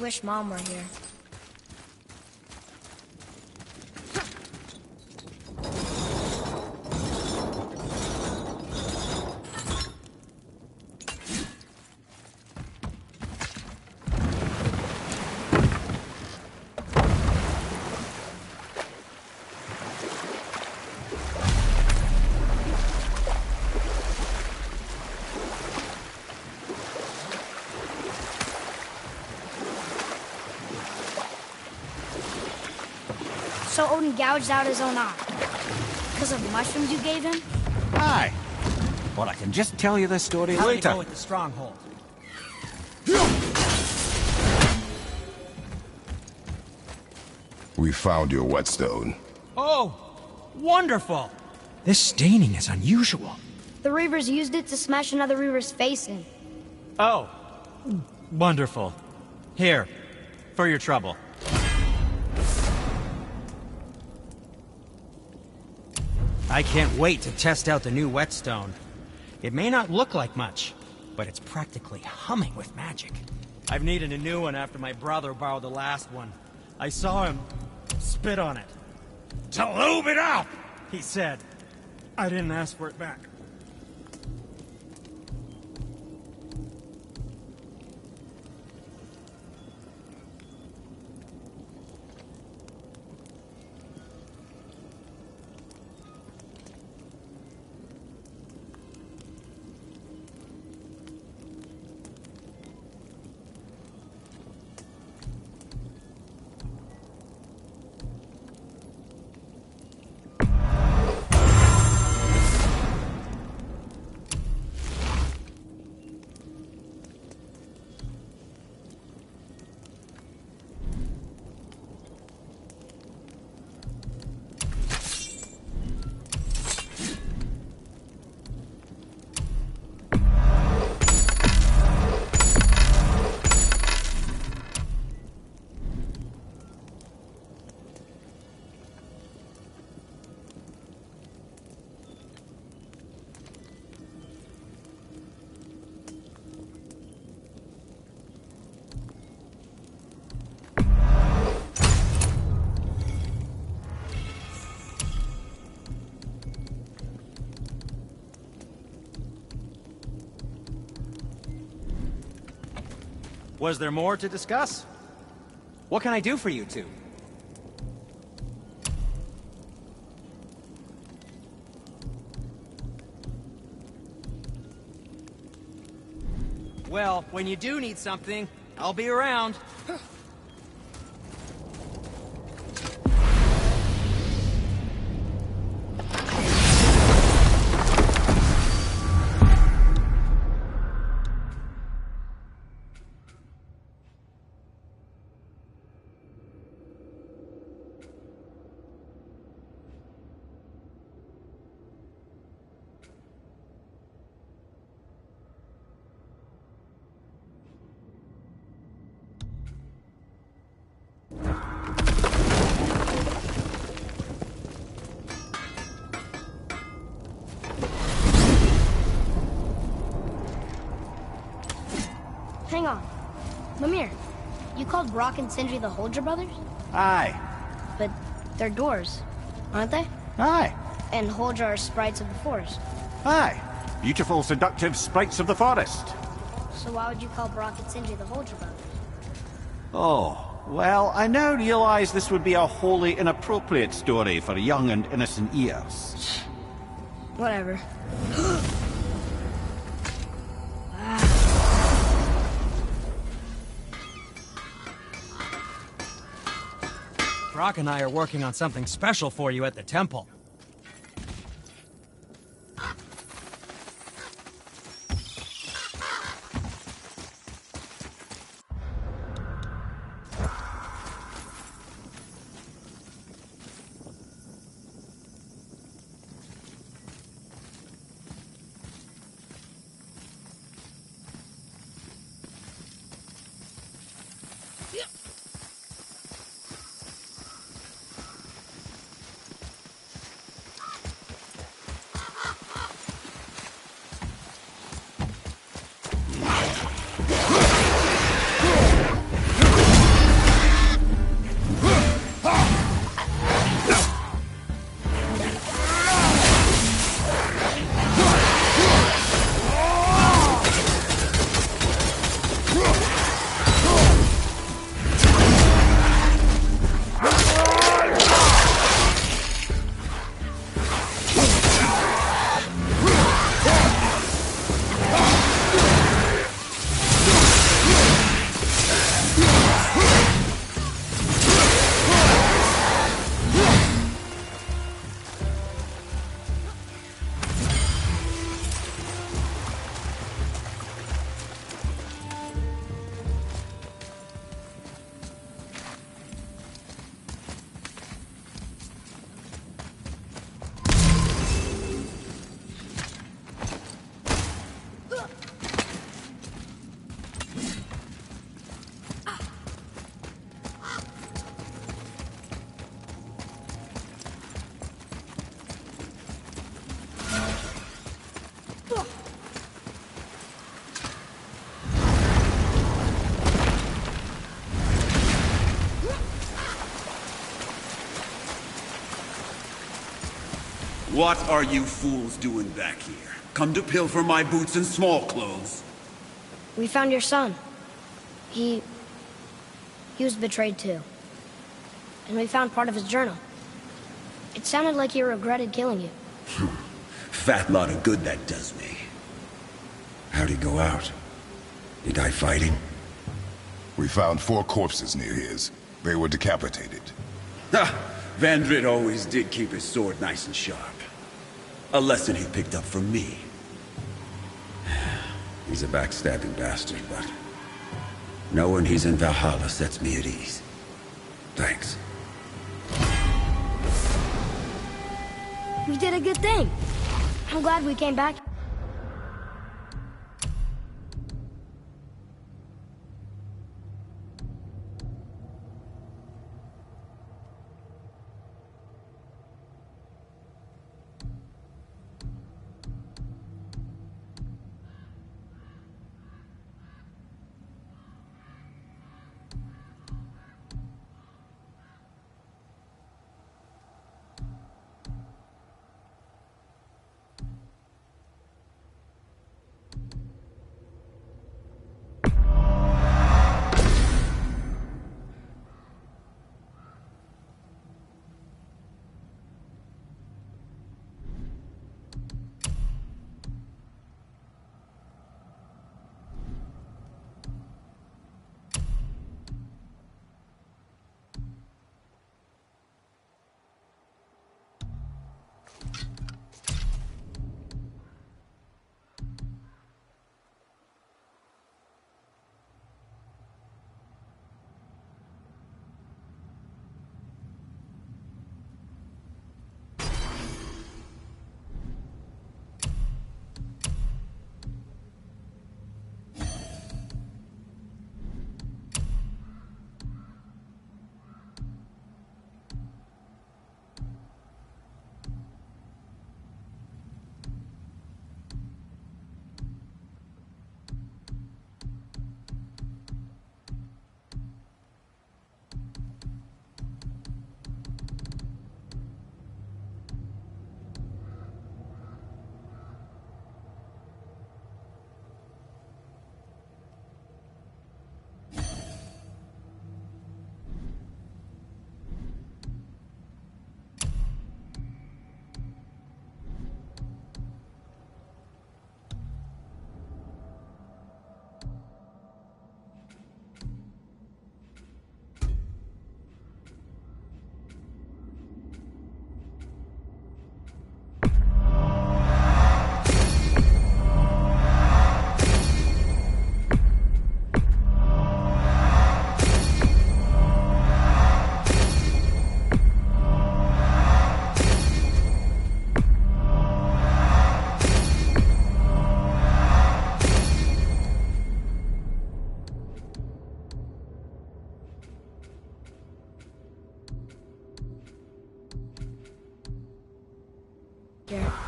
wish Mom were here. So Odin gouged out his own eye. Because of mushrooms you gave him? Aye. But I can just tell you the story How did it later. go with the stronghold? We found your whetstone. Oh, wonderful! This staining is unusual. The Reavers used it to smash another Reaver's face in. Oh, wonderful. Here, for your trouble. I can't wait to test out the new whetstone. It may not look like much, but it's practically humming with magic. I've needed a new one after my brother borrowed the last one. I saw him spit on it. "To lube it up," he said. I didn't ask for it back. Was there more to discuss? What can I do for you two? Well, when you do need something, I'll be around. Hang on. Mimir, you called Brock and Sindri the Holger brothers? Aye. But they're doors, aren't they? Aye. And Holger are sprites of the forest. Aye. Beautiful, seductive sprites of the forest. So why would you call Brock and Sindri the Holger brothers? Oh, well, I now realize this would be a wholly inappropriate story for young and innocent ears. Whatever. Brock and I are working on something special for you at the temple. What are you fools doing back here? Come to pilfer my boots and small clothes? We found your son. He was betrayed too. And we found part of his journal. It sounded like he regretted killing you. Fat lot of good that does me. How'd he go out? He die fighting? We found 4 corpses near his. They were decapitated. Ha! Vandrit always did keep his sword nice and sharp. A lesson he picked up from me. He's a backstabbing bastard, but knowing he's in Valhalla sets me at ease. Thanks. We did a good thing. I'm glad we came back.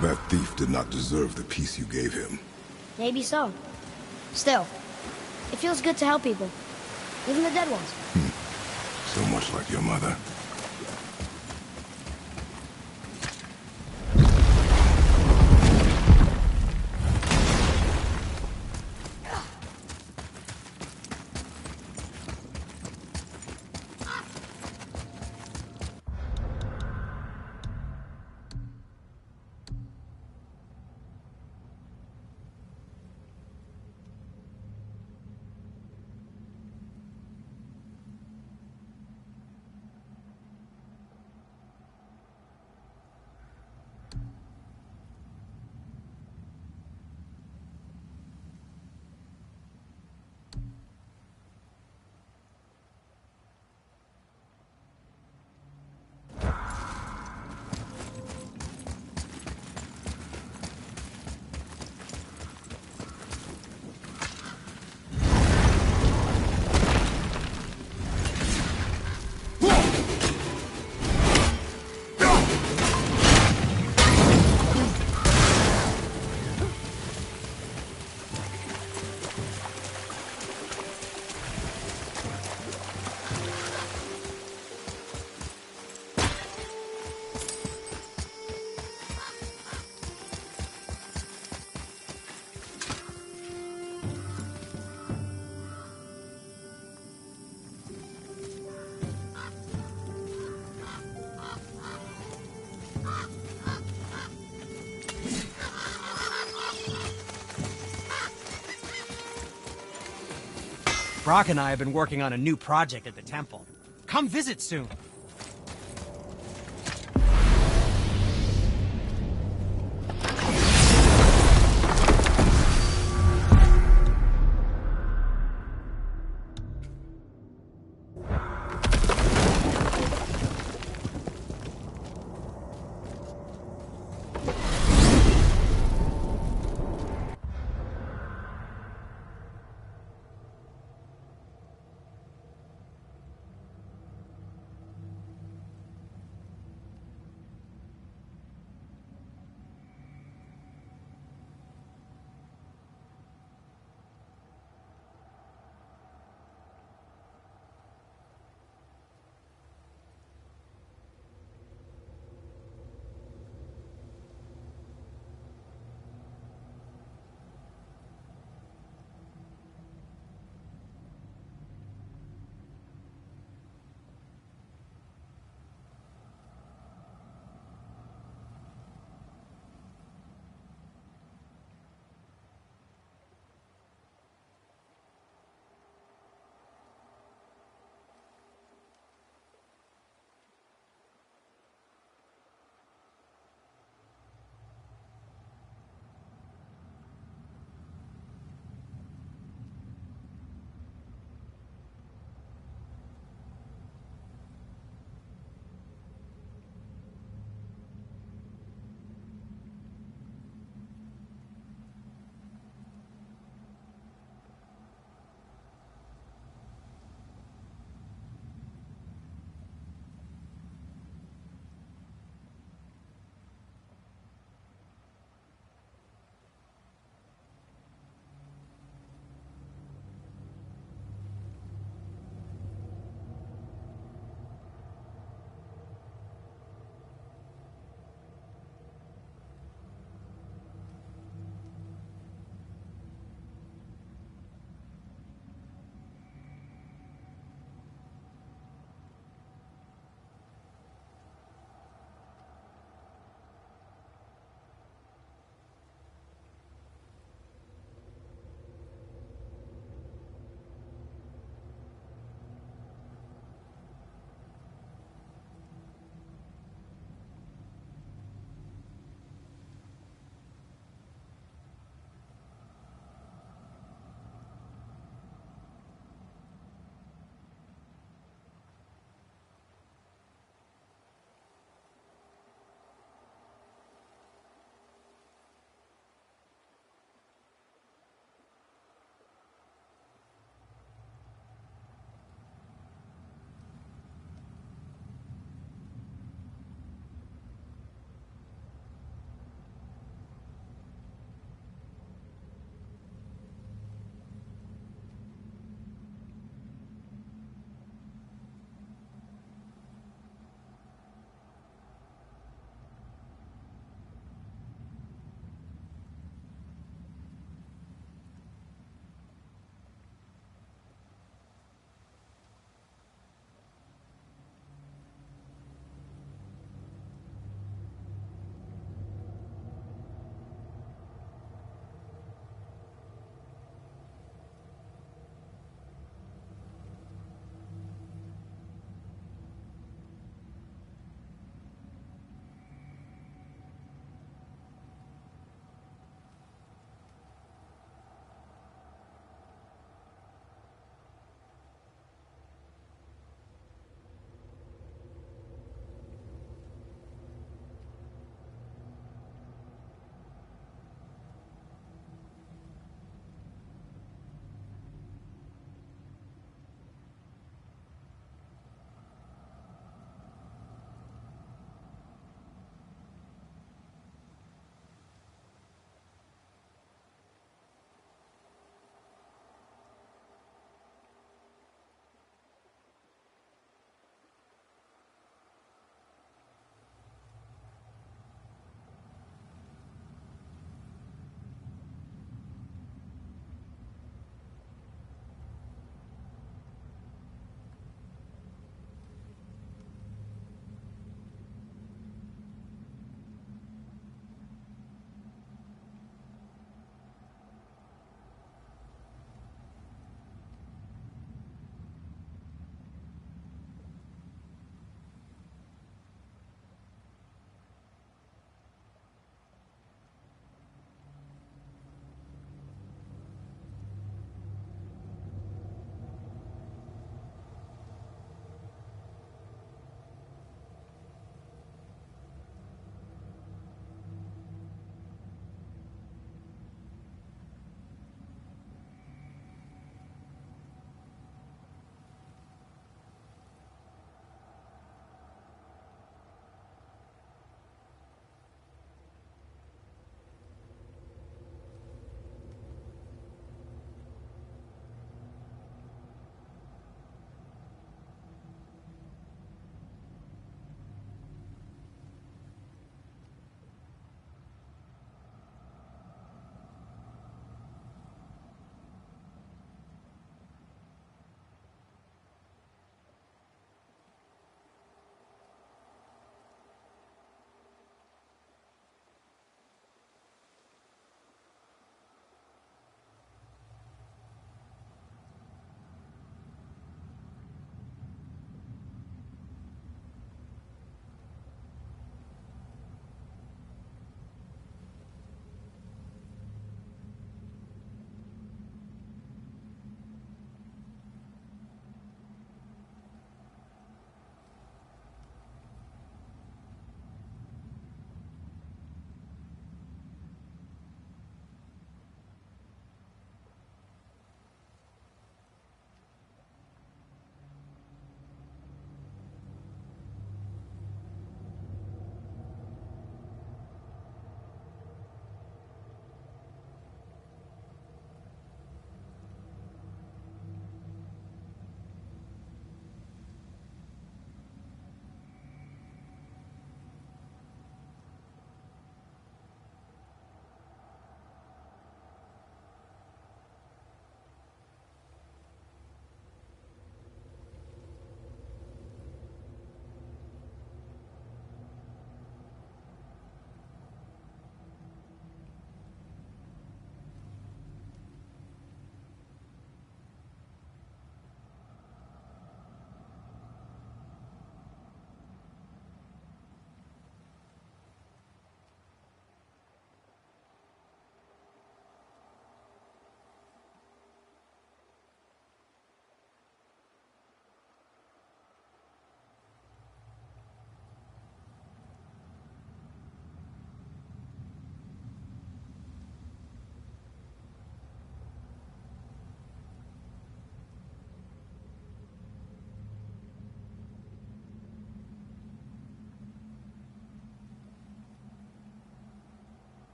That thief did not deserve the peace you gave him. Maybe so. Still, it feels good to help people. Even the dead ones. So much like your mother. Brock and I have been working on a new project at the temple. Come visit soon.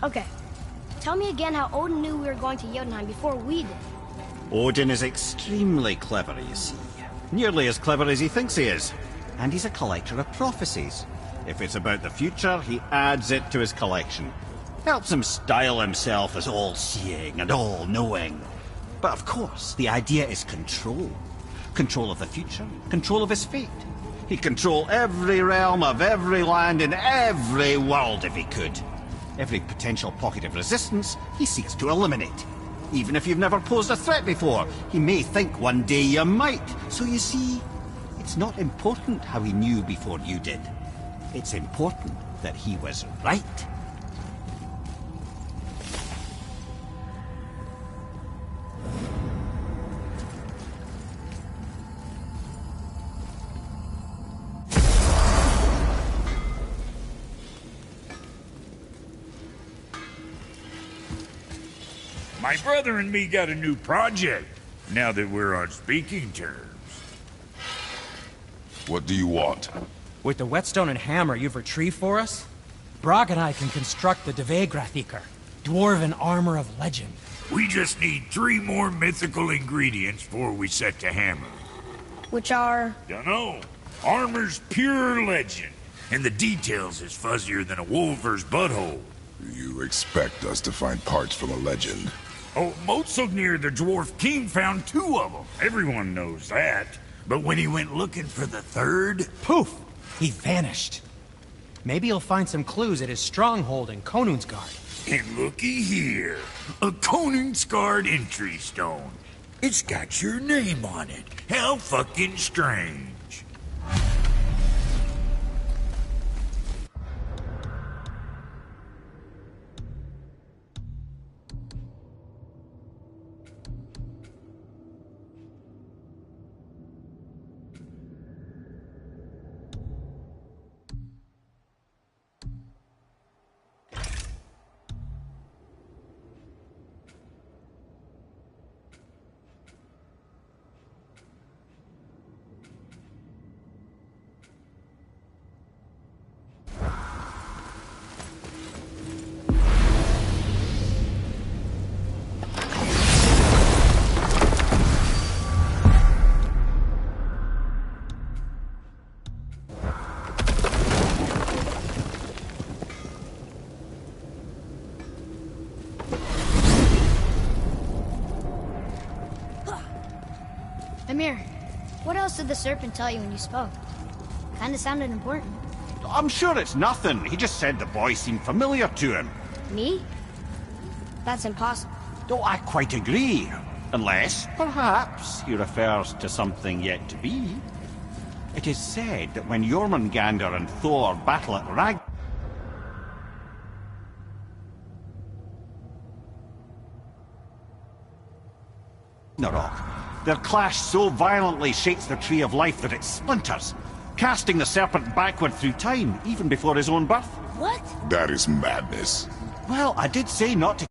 Okay. Tell me again how Odin knew we were going to Jotunheim before we did. Odin is extremely clever, you see. Nearly as clever as he thinks he is. And he's a collector of prophecies. If it's about the future, he adds it to his collection. Helps him style himself as all-seeing and all-knowing. But of course, the idea is control. Control of the future, control of his fate. He'd control every realm of every land in every world if he could. Every potential pocket of resistance, he seeks to eliminate. Even if you've never posed a threat before, he may think one day you might. So you see, it's not important how he knew before you did. It's important that he was right. My brother and me got a new project, now that we're on speaking terms. What do you want? With the whetstone and hammer you've retrieved for us, Brok and I can construct the Dvegrathikar, dwarven armor of legend. We just need 3 more mythical ingredients before we set to hammer. Which are... Dunno. Armor's pure legend, and the details is fuzzier than a wolver's butthole. You expect us to find parts from a legend? Oh, Motsognir the Dwarf King found 2 of them. Everyone knows that. But when he went looking for the 3rd... Poof! He vanished. Maybe he'll find some clues at his stronghold in Konungsgard. And looky here. A Konungsgard entry stone. It's got your name on it. How fucking strange. Amir, what else did the serpent tell you when you spoke? Kinda sounded important. I'm sure it's nothing. He just said the boy seemed familiar to him. Me? That's impossible. Oh, I quite agree. Unless, perhaps, he refers to something yet to be. It is said that when Jormungandr and Thor battle at Ragnarok, their clash so violently shakes the Tree of Life that it splinters, casting the serpent backward through time, even before his own birth. What? That is madness. Well, I did say not to...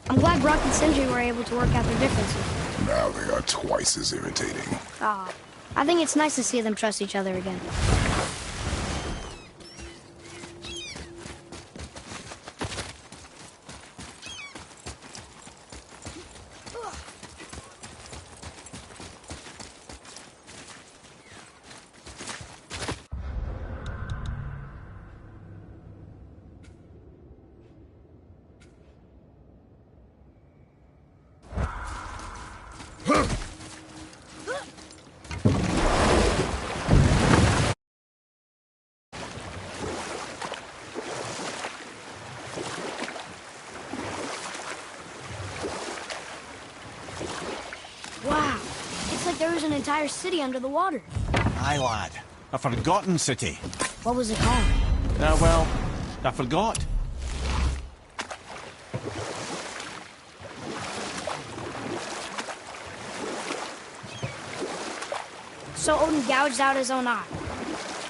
I'm glad Brock and Sindri were able to work out their differences. Now they are twice as irritating. I think it's nice to see them trust each other again. Wow, it's like there was an entire city under the water. Aye, lad. A forgotten city. What was it called? Well, I forgot. So Odin gouged out his own eye.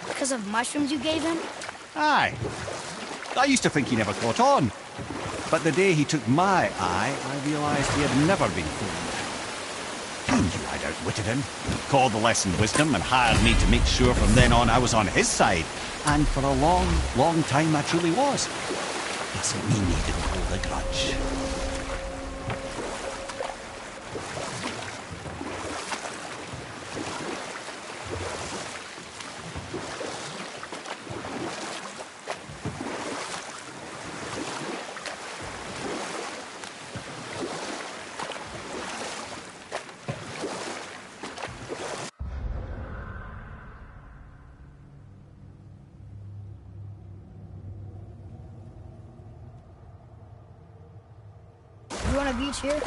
Because of mushrooms you gave him? Aye. I used to think he never caught on. But the day he took my eye, I realized he had never been fooled. He knew I'd outwitted him, called the lesson wisdom, and hired me to make sure from then on I was on his side. And for a long, long time I truly was. Doesn't mean he didn't hold a grudge. You want a beach here?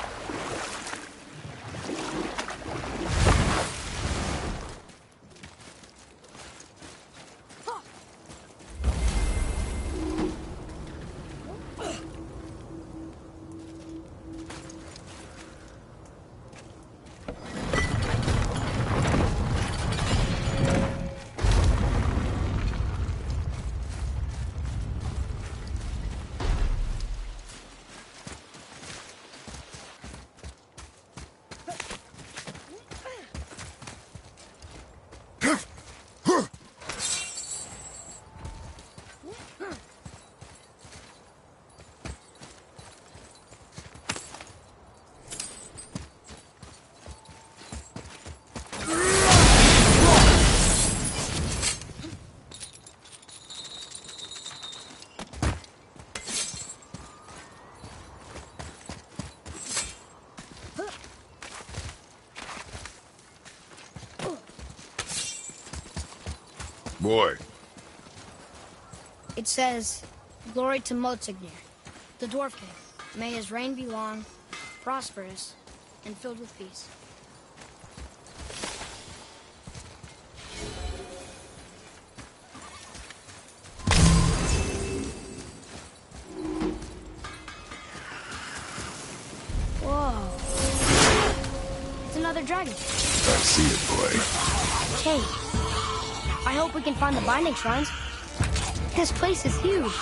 Boy. It says, "Glory to Motsignir, the Dwarf King. May his reign be long, prosperous, and filled with peace." Whoa. It's another dragon. I see it, boy. Hey, I hope we can find the binding shrines. This place is huge.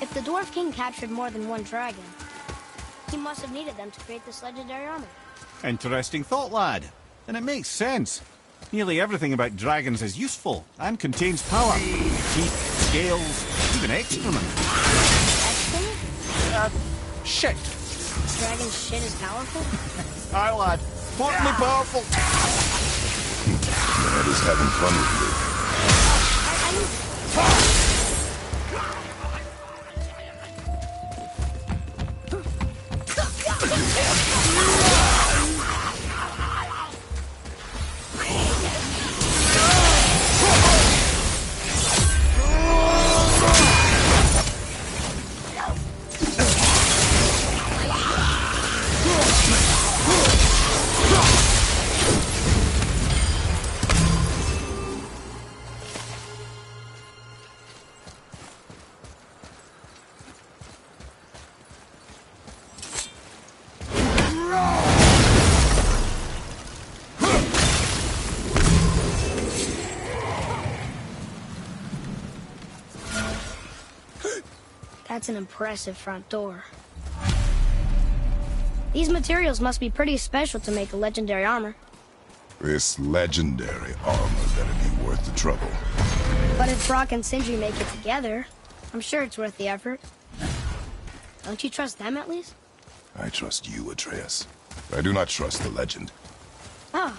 If the Dwarf King captured more than one dragon, He must have needed them to create this legendary armor. Interesting thought, lad. And it makes sense. Nearly everything about dragons is useful and contains power. Teeth, scales, even excrement. Excellent? Shit. Dragon shit is powerful? Aye, lad. Portly powerful. Dad is having fun with you. That's an impressive front door. These materials must be pretty special to make a legendary armor. This legendary armor better be worth the trouble. But if Brock and Sindri make it together, I'm sure it's worth the effort. Don't you trust them at least? I trust you, Atreus. I do not trust the legend. Oh.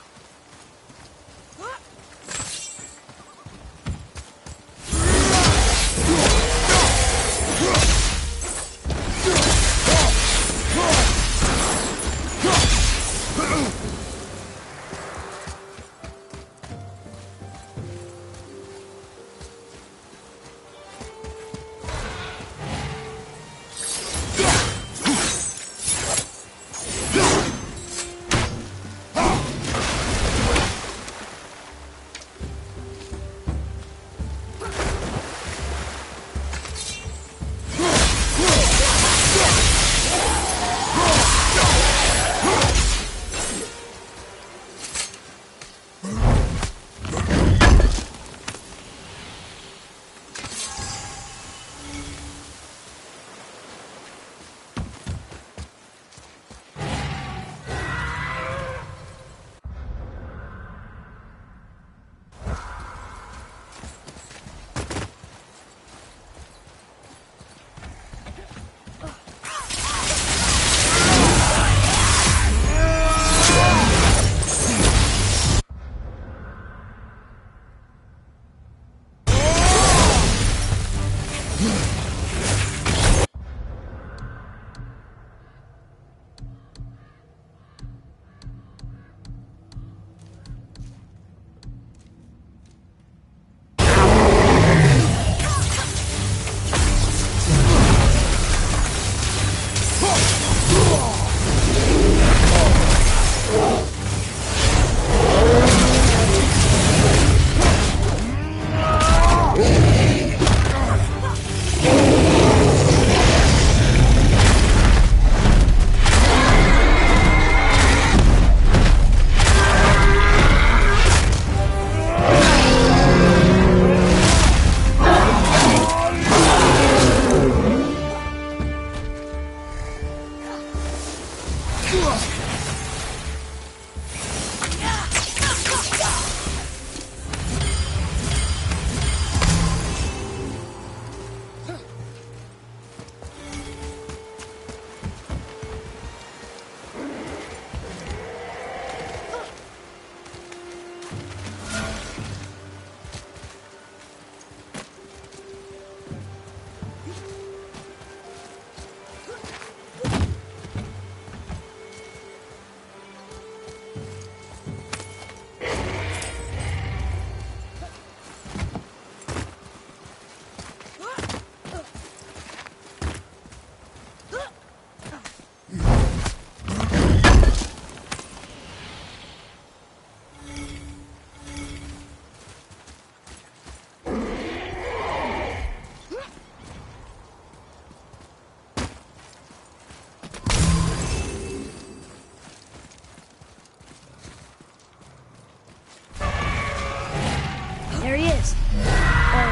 There he is. Or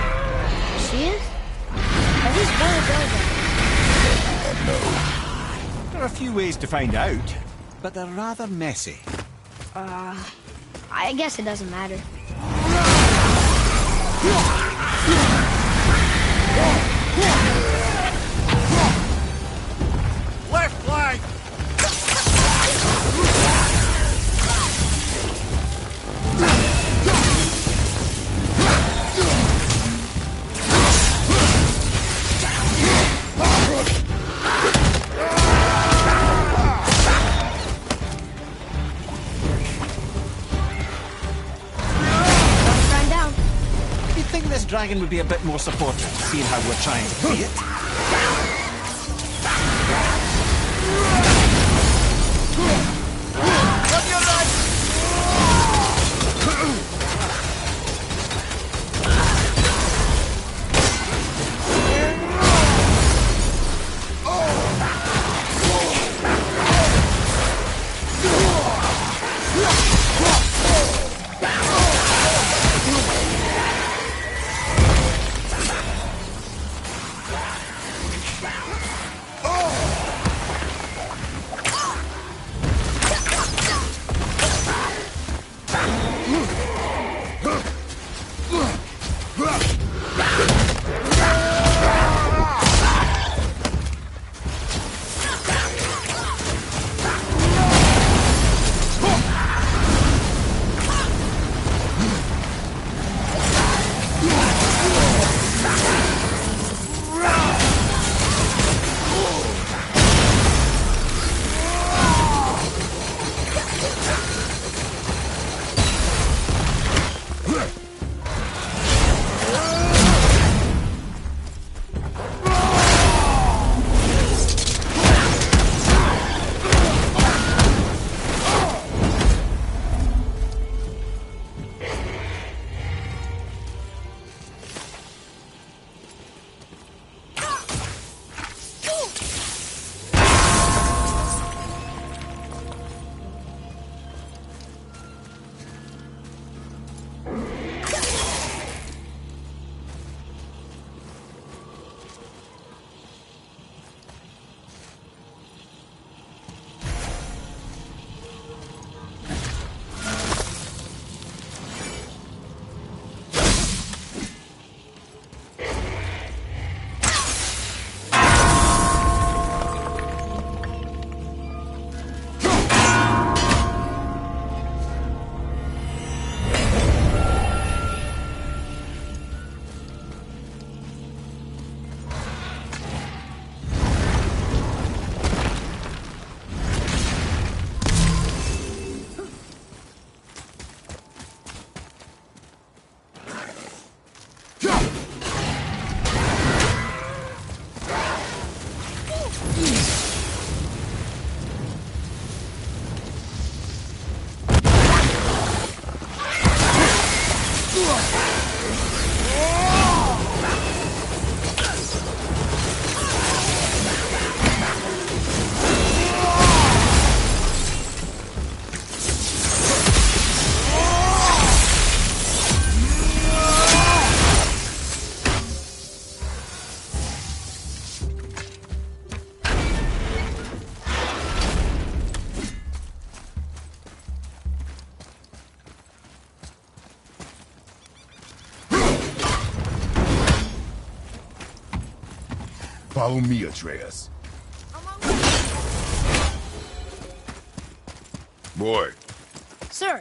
she is? At least one of those. No. are a few ways to find out, but they're rather messy. I guess it doesn't matter. Left flank! You'd think this dragon would be a bit more supportive, seeing how we're trying to free it. On your right! Follow me, Atreus. Boy. Sir.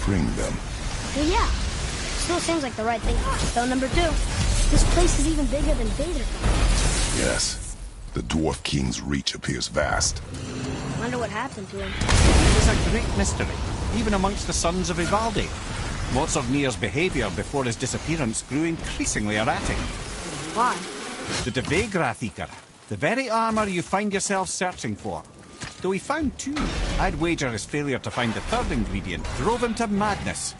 bring them. Well, yeah. Still seems like the right thing. Stone number 2. This place is even bigger than Vader. Yes. The Dwarf King's reach appears vast. Wonder what happened to him. It is a great mystery, even amongst the sons of Ivaldi. Lots of Nier's behaviour before his disappearance grew increasingly erratic. Why? The Devegrathikar, the very armour you find yourself searching for. Though he found 2, I'd wager his failure to find the 3rd ingredient drove him to madness.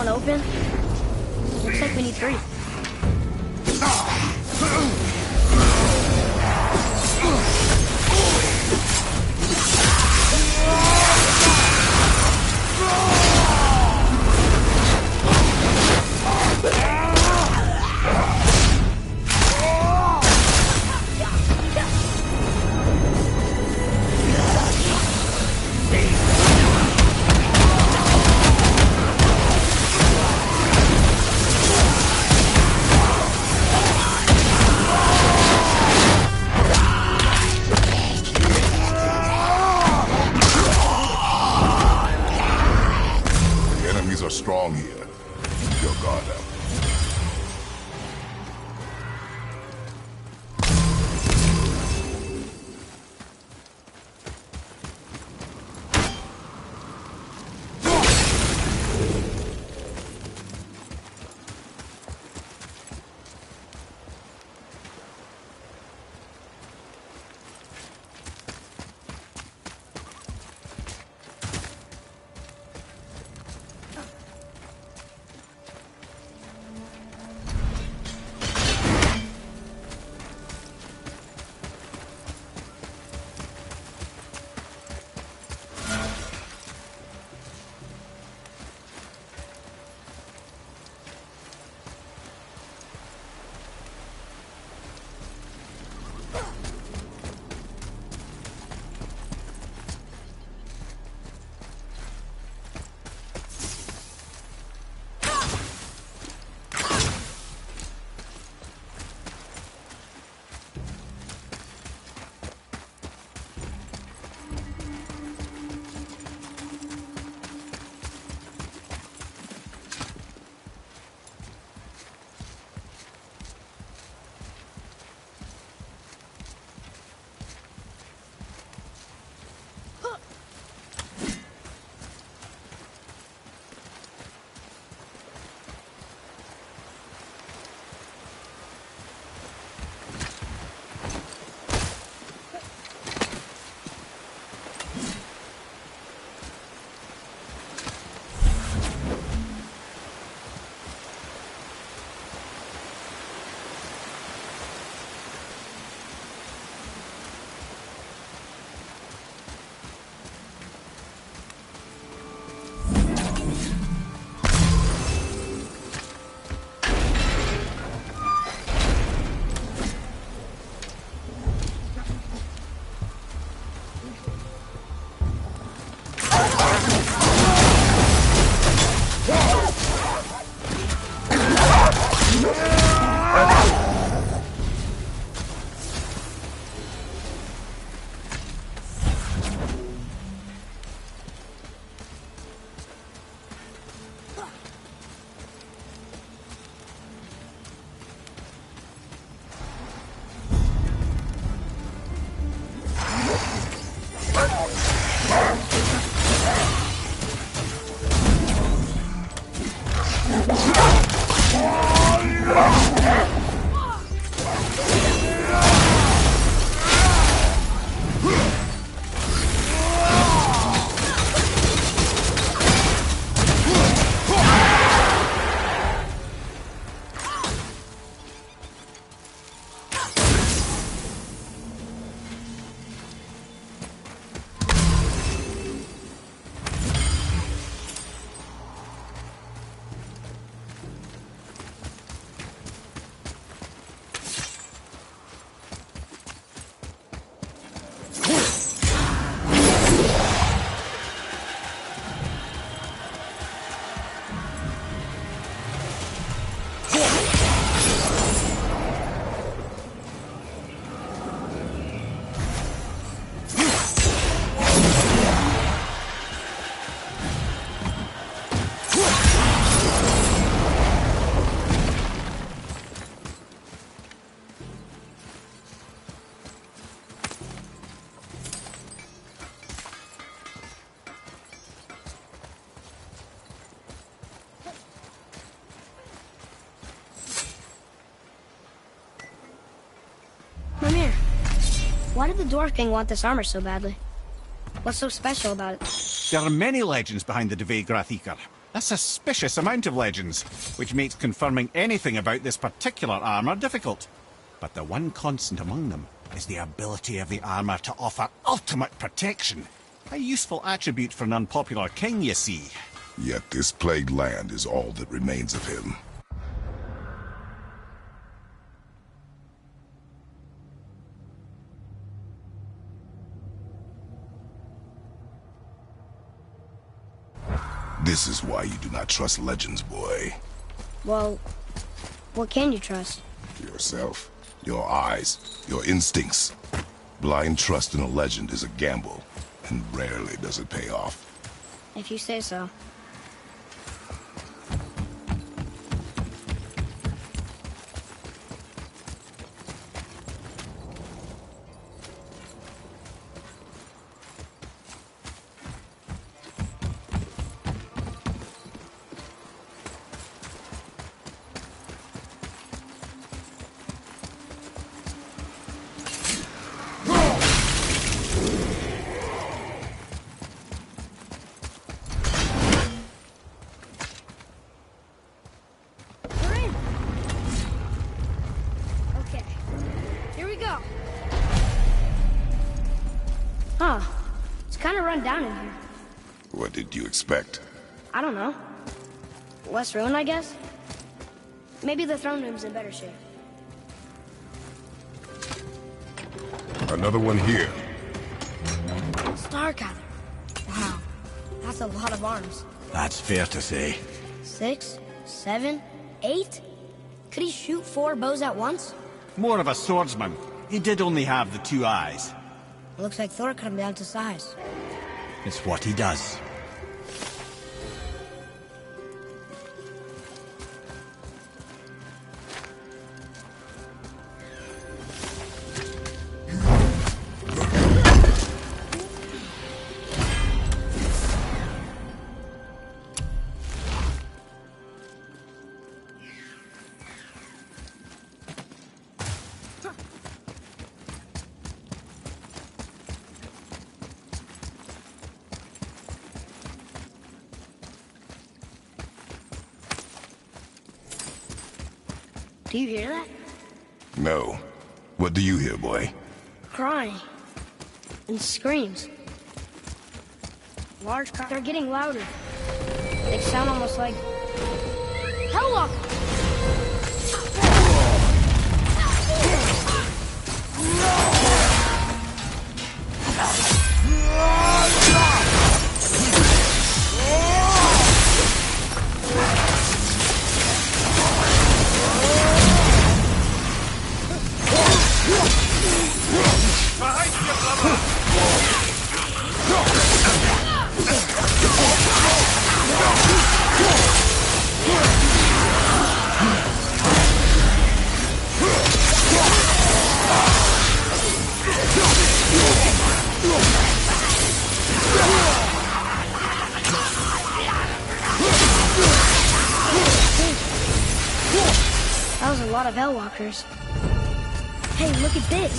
want to open? Looks like we need 3. Are strong here. Keep your guard up. Why did the Dwarf King want this armor so badly? What's so special about it? There are many legends behind the Dve Grathikar. A suspicious amount of legends, which makes confirming anything about this particular armor difficult. But the one constant among them is the ability of the armor to offer ultimate protection. A useful attribute for an unpopular king, you see. Yet this plagued land is all that remains of him. This is why you do not trust legends, boy. Well, what can you trust? Yourself, your eyes, your instincts. Blind trust in a legend is a gamble, and rarely does it pay off. If you say so. Huh. It's kind of run down in here. What did you expect? I don't know. Less ruined, I guess? Maybe the throne room's in better shape. Another one here. Starkather. Wow. That's a lot of arms. That's fair to say. 6, 7, 8? Could he shoot 4 bows at once? More of a swordsman. He did only have the 2 eyes. Looks like Thor cut him down to size. It's what he does. Do you hear that? No. What do you hear, boy? Crying. And screams. Large cries are getting louder. They sound almost like... Hellwalk! That was a lot of Hellwalkers. Hey, look at this.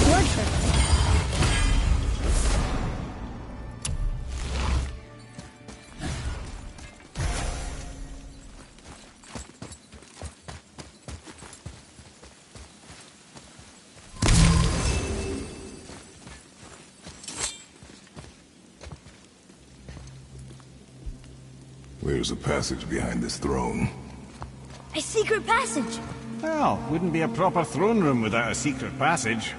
Blood trails. There's a passage behind this throne. A secret passage! Well, wouldn't be a proper throne room without a secret passage.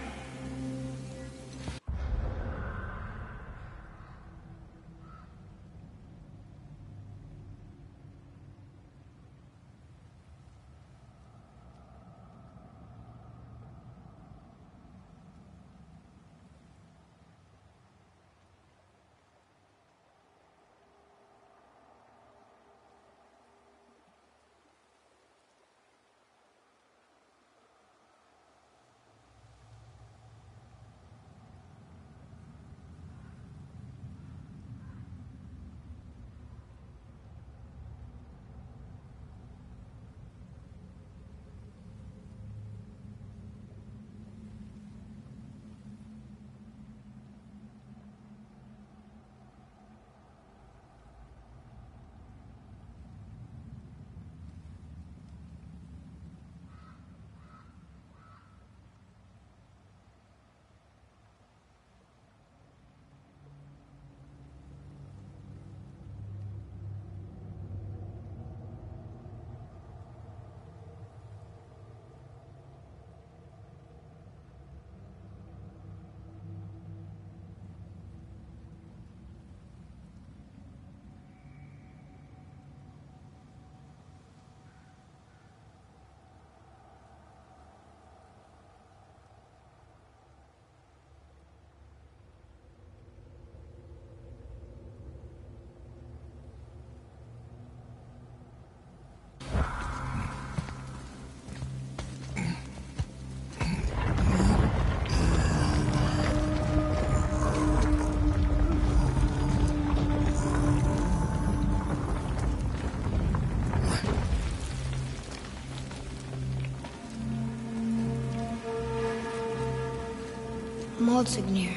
old souvenir.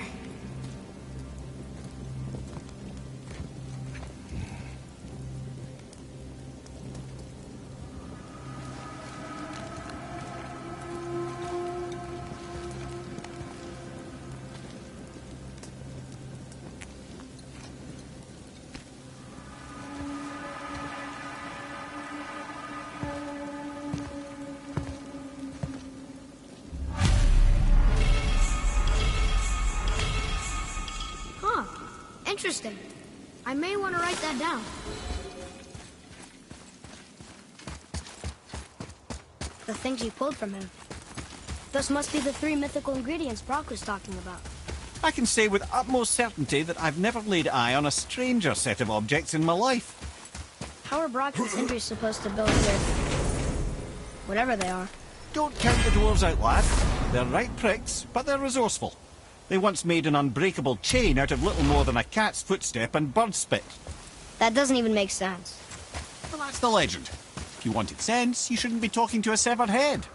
Interesting. I may want to write that down. The things you pulled from him. Those must be the 3 mythical ingredients Brock was talking about. I can say with utmost certainty that I've never laid eye on a stranger set of objects in my life. How are Brock and Sindri supposed to build their... whatever they are? Don't count the dwarves out, lad. They're right pricks, but they're resourceful. They once made an unbreakable chain out of little more than a cat's footstep and bird spit. That doesn't even make sense. Well, that's the legend. If you wanted sense, you shouldn't be talking to a severed head.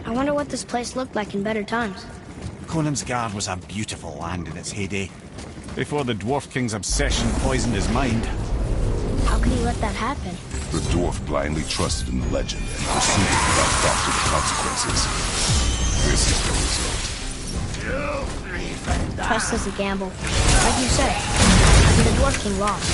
I wonder what this place looked like in better times. Conan's was a beautiful land in its heyday, before the Dwarf King's obsession poisoned his mind. How could he let that happen? The dwarf blindly trusted in the legend and pursued it without thought to the consequences. This is the result. Trust is a gamble. Like you said, and the Dwarf King lost.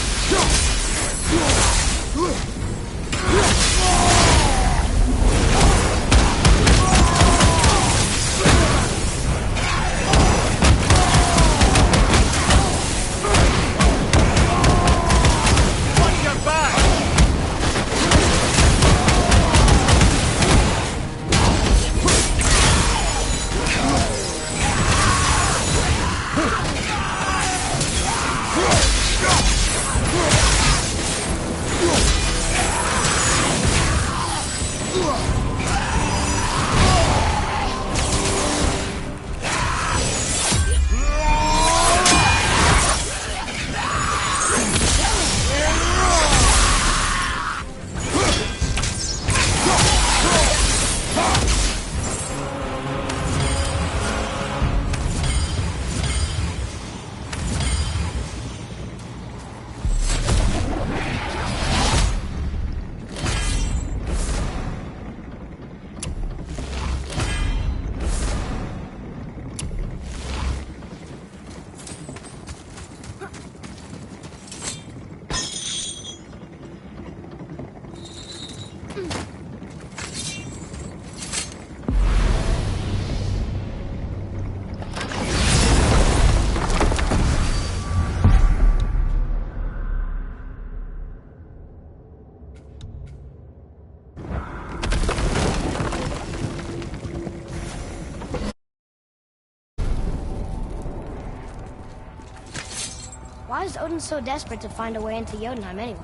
Why is Odin so desperate to find a way into Jotunheim anyway?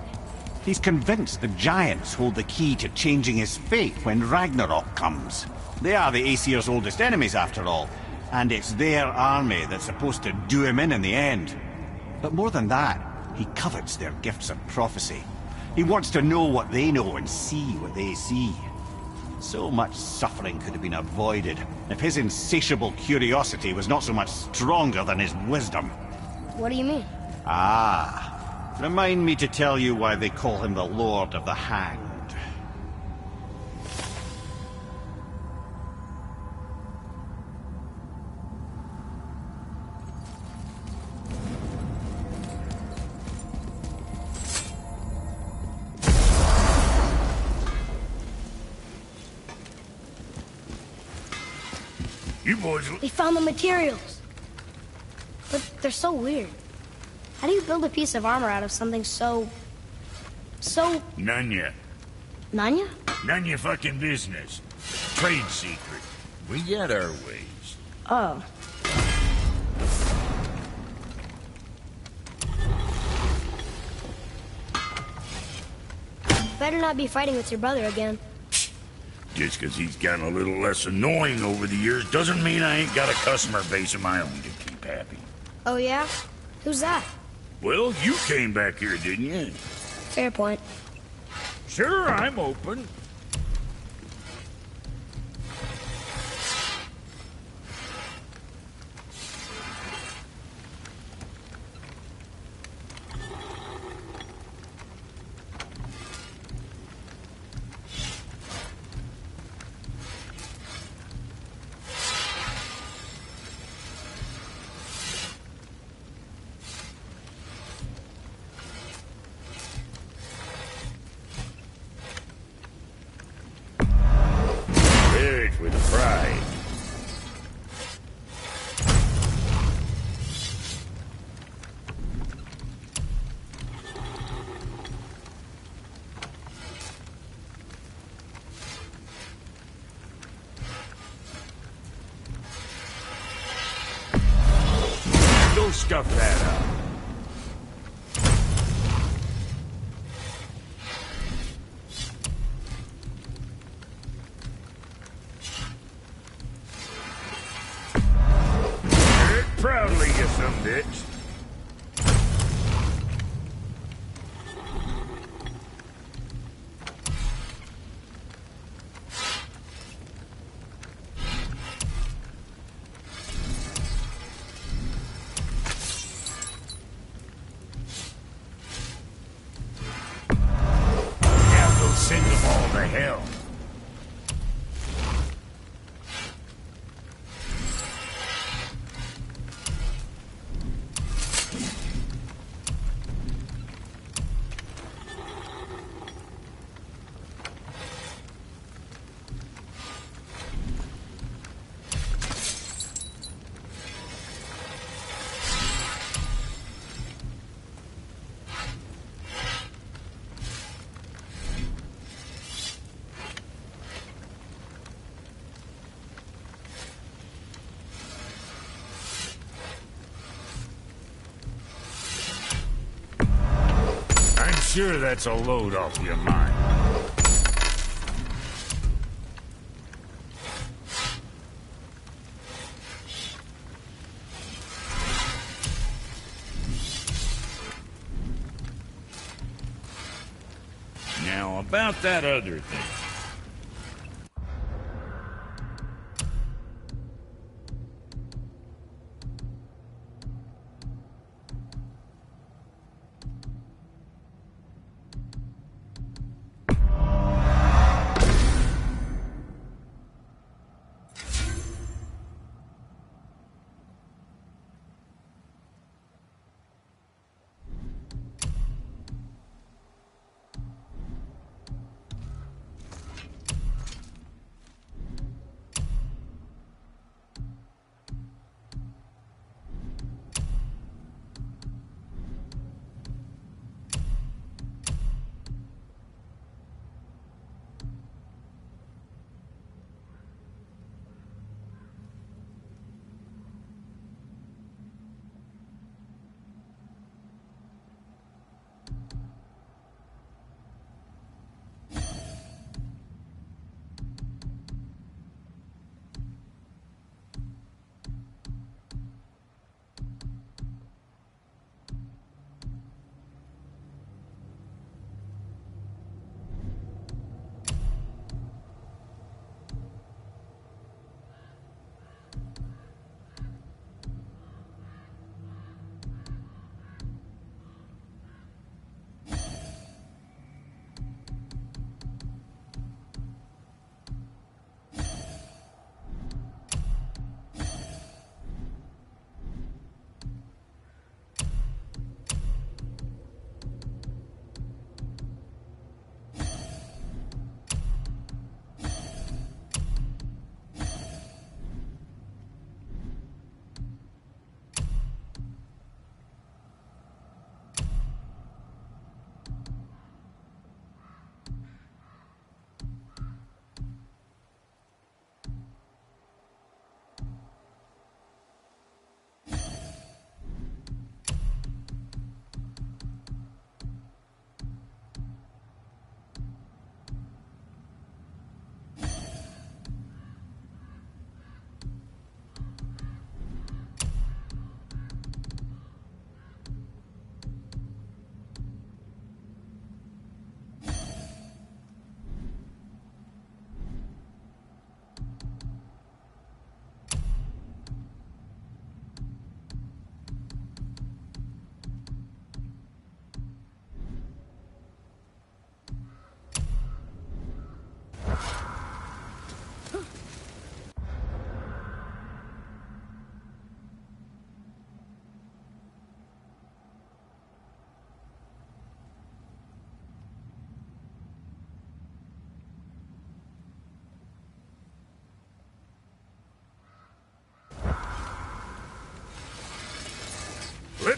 He's convinced the giants hold the key to changing his fate when Ragnarok comes. They are the Aesir's oldest enemies, after all, and it's their army that's supposed to do him in the end. But more than that, he covets their gifts of prophecy. He wants to know what they know and see what they see. So much suffering could have been avoided if his insatiable curiosity was not so much stronger than his wisdom. What do you mean? Ah, remind me to tell you why they call him the Lord of the Hanged. You boys... We found the materials. But they're so weird. How do you build a piece of armor out of something so... None yet. Nanya? None your fucking business. Trade secret. We got our ways. Oh. Better not be fighting with your brother again. Just because he's gotten a little less annoying over the years doesn't mean I ain't got a customer base of my own to keep happy. Oh yeah? Who's that? Well, you came back here, didn't you? Fair point. Sure, I'm open. With pride. Go stuff that up. Proudly, you some bitch. Now go send them all to hell. Sure, that's a load off your mind. Now, about that other thing.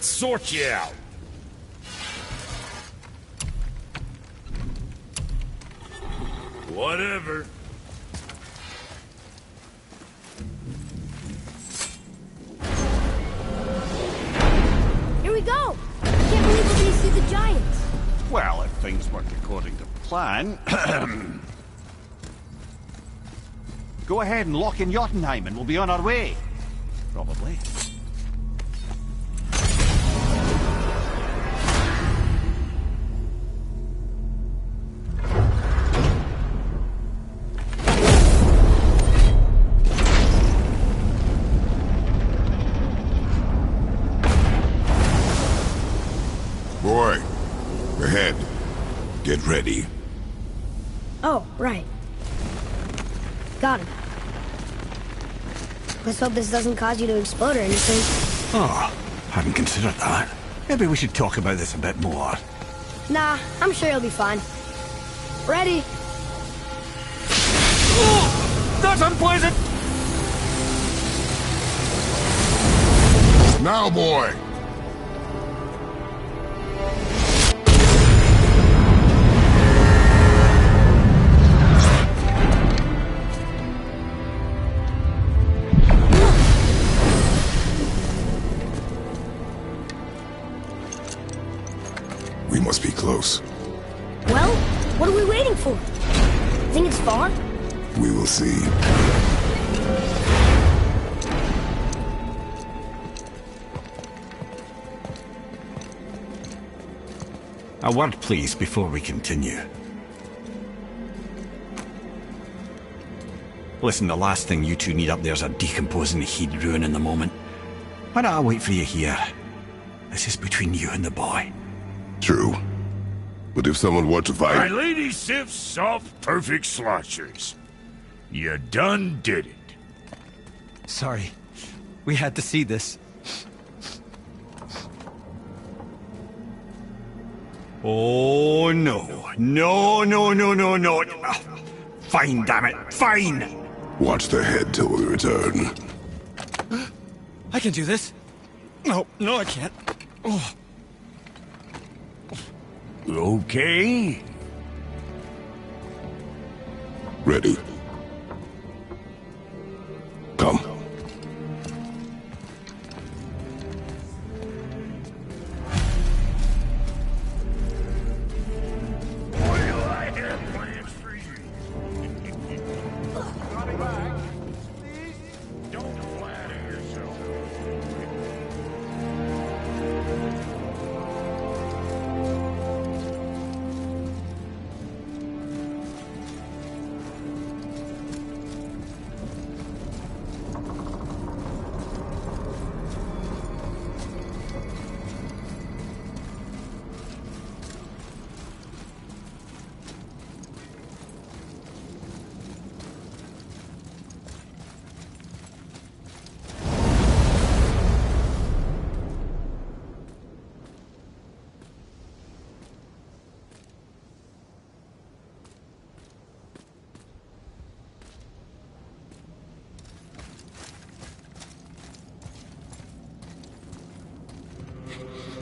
Let's sort you out. Whatever. Here we go! I can't believe we're gonna see the giants. Well, if things work according to plan... Go ahead and lock in Jotunheim and we'll be on our way. Probably. Boy, ahead. Get ready. Oh, right. Got him. Let's hope this doesn't cause you to explode or anything. Oh, hadn't considered that. Maybe we should talk about this a bit more. Nah, I'm sure you'll be fine. Ready? Oh, that's unpleasant! Now, boy! We must be close. Well, what are we waiting for? Think it's far? We will see. A word, please, before we continue. Listen, the last thing you two need up there's a decomposing heat ruining the moment. Why don't I wait for you here? This is between you and the boy. True. But if someone were to My fight... lady sips soft, perfect sloshers. You done did it. Sorry. We had to see this. Oh, no. No, no, no, no, no. Fine, damn it. Fine! Watch the head till we return. I can do this. No, I can't. Oh. Okay. Ready. Come.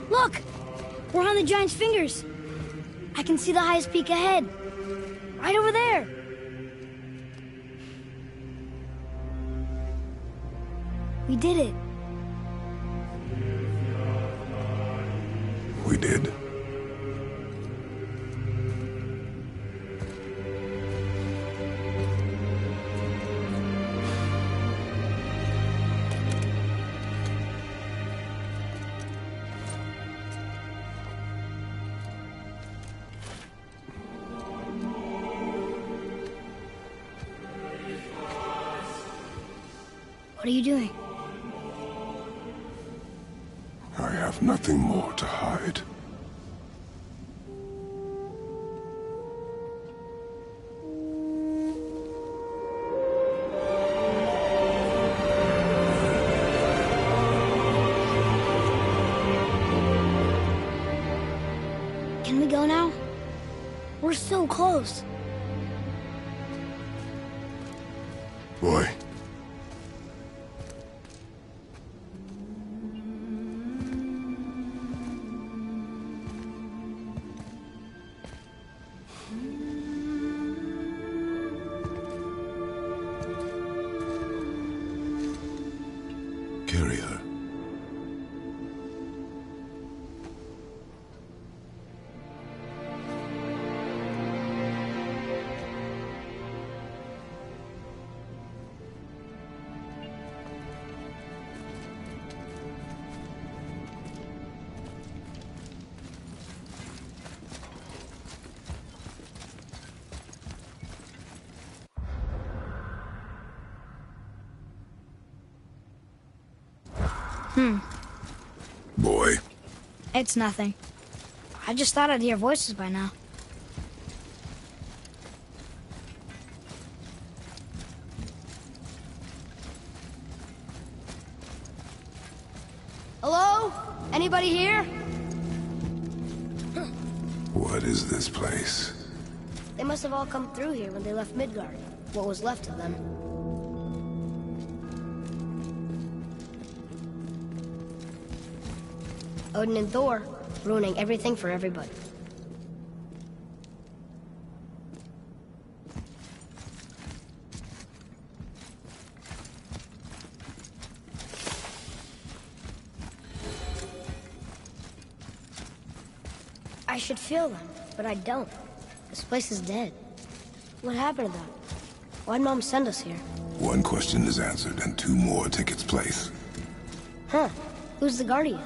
Look! We're on the giant's fingers. I can see the highest peak ahead. Right over there. We did it. We did. What are you doing? I have nothing more to hide. Can we go now? We're so close. Boy. Boy. It's nothing. I just thought I'd hear voices by now. Hello? Anybody here? What is this place? They must have all come through here when they left Midgard. What was left of them. Odin and Thor, ruining everything for everybody. I should feel them, but I don't. This place is dead. What happened to them? Why'd Mom send us here? One question is answered, and two more take its place. Huh. Who's the Guardian?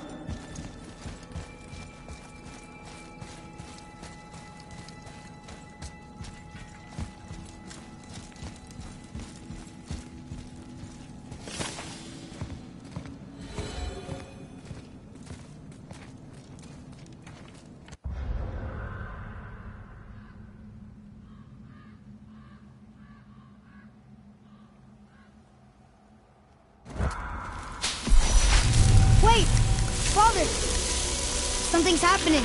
Wait! Father! Something's happening.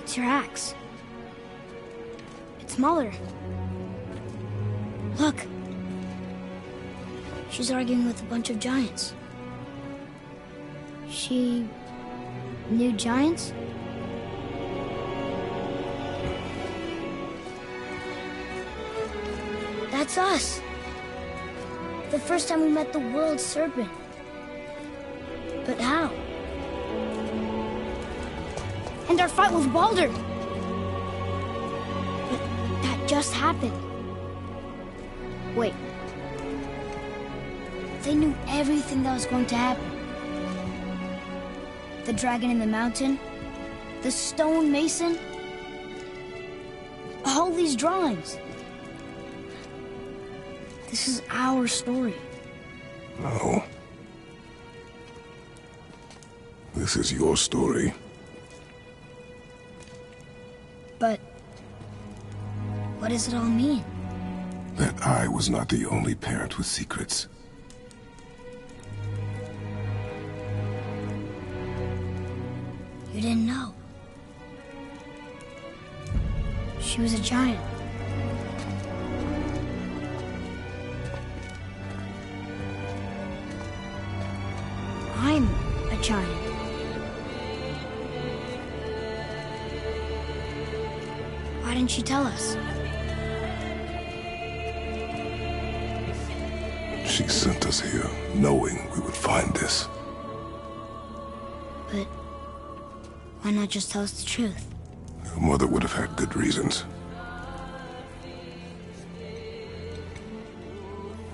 It's your axe. It's Muller. Look. She's arguing with a bunch of giants. She knew giants? That's us. The first time we met the world serpent. But how? And our fight with Baldur. But that just happened. Wait. They knew everything that was going to happen. The dragon in the mountain, the stone mason, all these drawings. This is our story. No. This is your story. But what does it all mean? That I was not the only parent with secrets. You didn't know. She was a giant. I'm a giant. Why didn't she tell us? She sent us here, knowing we would find this. But why not just tell us the truth? Your mother would have had good reasons.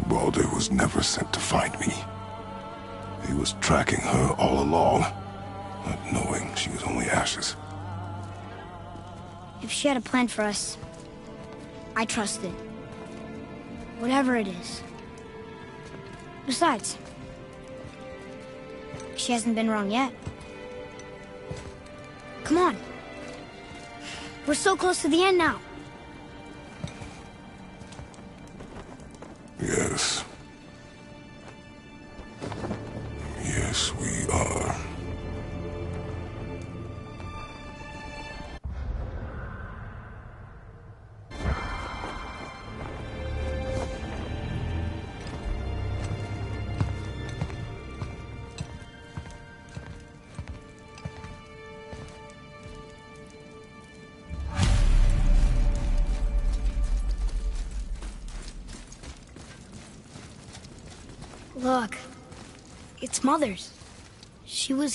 Baldur was never sent to find me. He was tracking her all along, not knowing she was only ashes. If she had a plan for us, I trust it. Whatever it is. Besides, she hasn't been wrong yet. Come on. We're so close to the end now. Yes. Yes, we are. Look, it's Mother's. She was...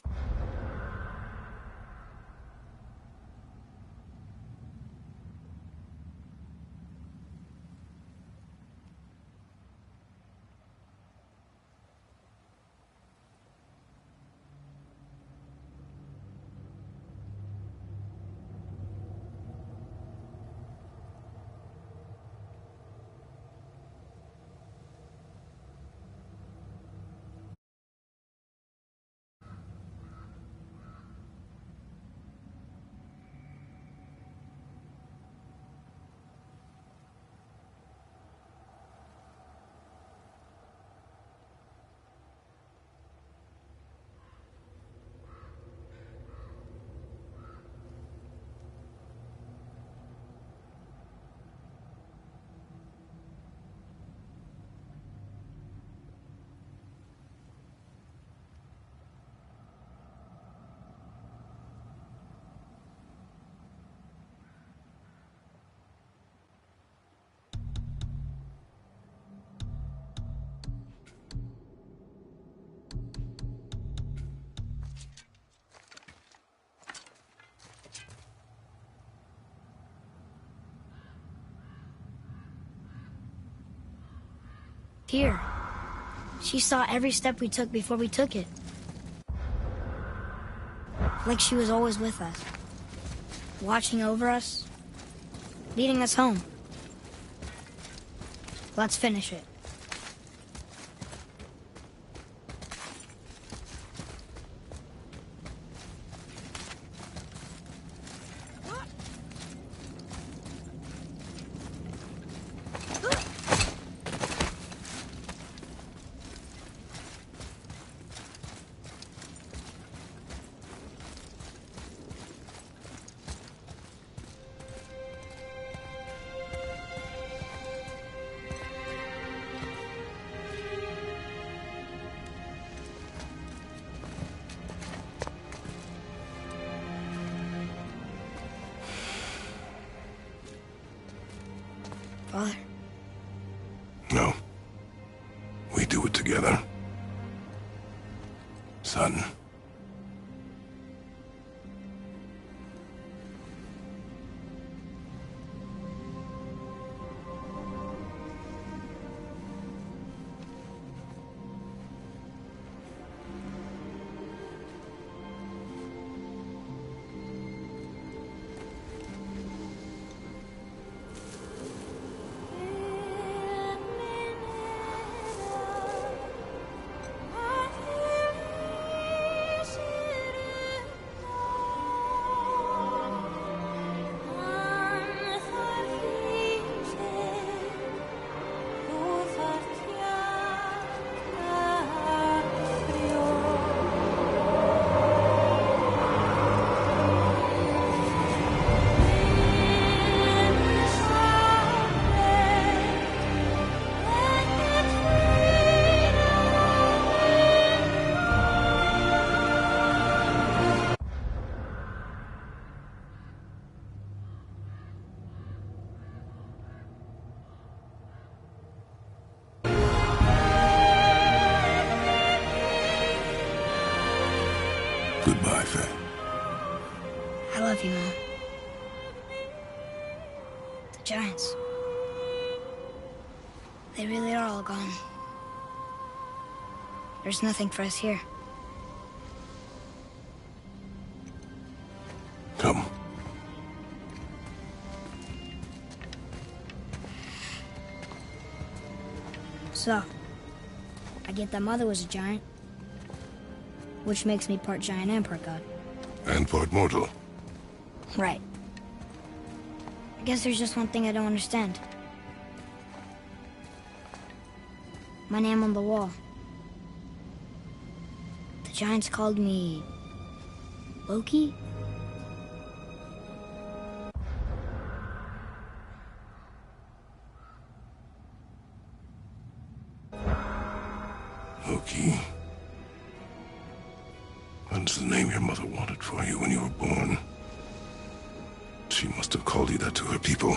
here. She saw every step we took before we took it. Like she was always with us. Watching over us. Leading us home. Let's finish it. Father? No. We do it together. Son. Goodbye, Faye. I love you, Mom. The Giants. They really are all gone. There's nothing for us here. Come. So, I get that Mother was a giant, which makes me part giant and part god. And part mortal. Right. I guess there's just one thing I don't understand. My name on the wall. The Giants called me... Loki? Loki. That's the name your mother wanted for you when you were born. She must have called you that to her people.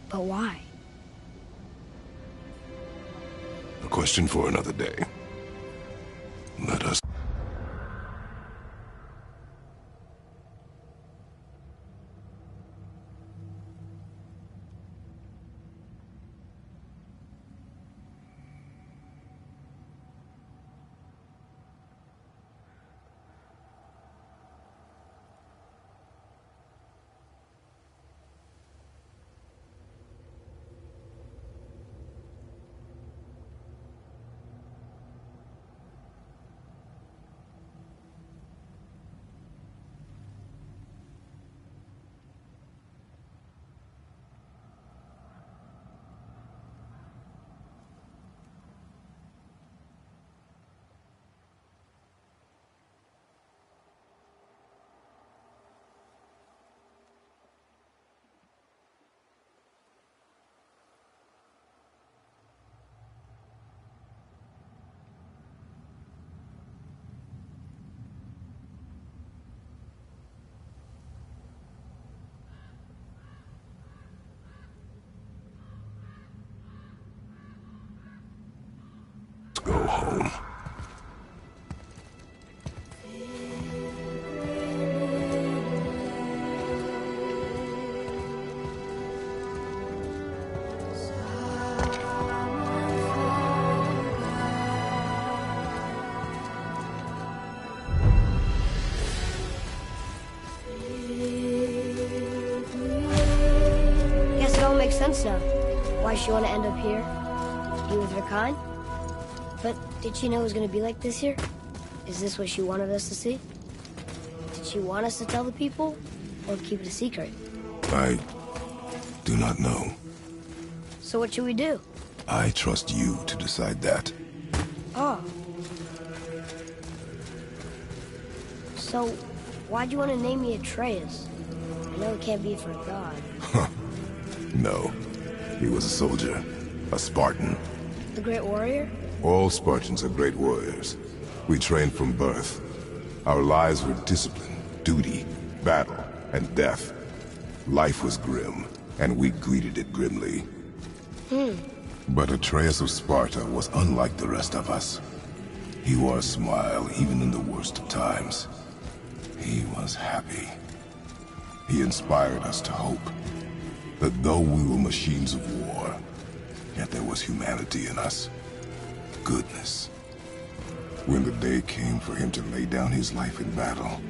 But why? A question for another day. Let us... sense now. Why she want to end up here? Be with her kind? But did she know it was going to be like this here? Is this what she wanted us to see? Did she want us to tell the people? Or keep it a secret? I do not know. So what should we do? I trust you to decide that. Oh. So, why'd you want to name me Atreus? I know it can't be for God. No. He was a soldier. A Spartan. The Great Warrior? All Spartans are great warriors. We trained from birth. Our lives were discipline, duty, battle, and death. Life was grim, and we greeted it grimly. But Atreus of Sparta was unlike the rest of us. He wore a smile even in the worst of times. He was happy. He inspired us to hope that though we were machines of war, yet there was humanity in us. Goodness. When the day came for him to lay down his life in battle,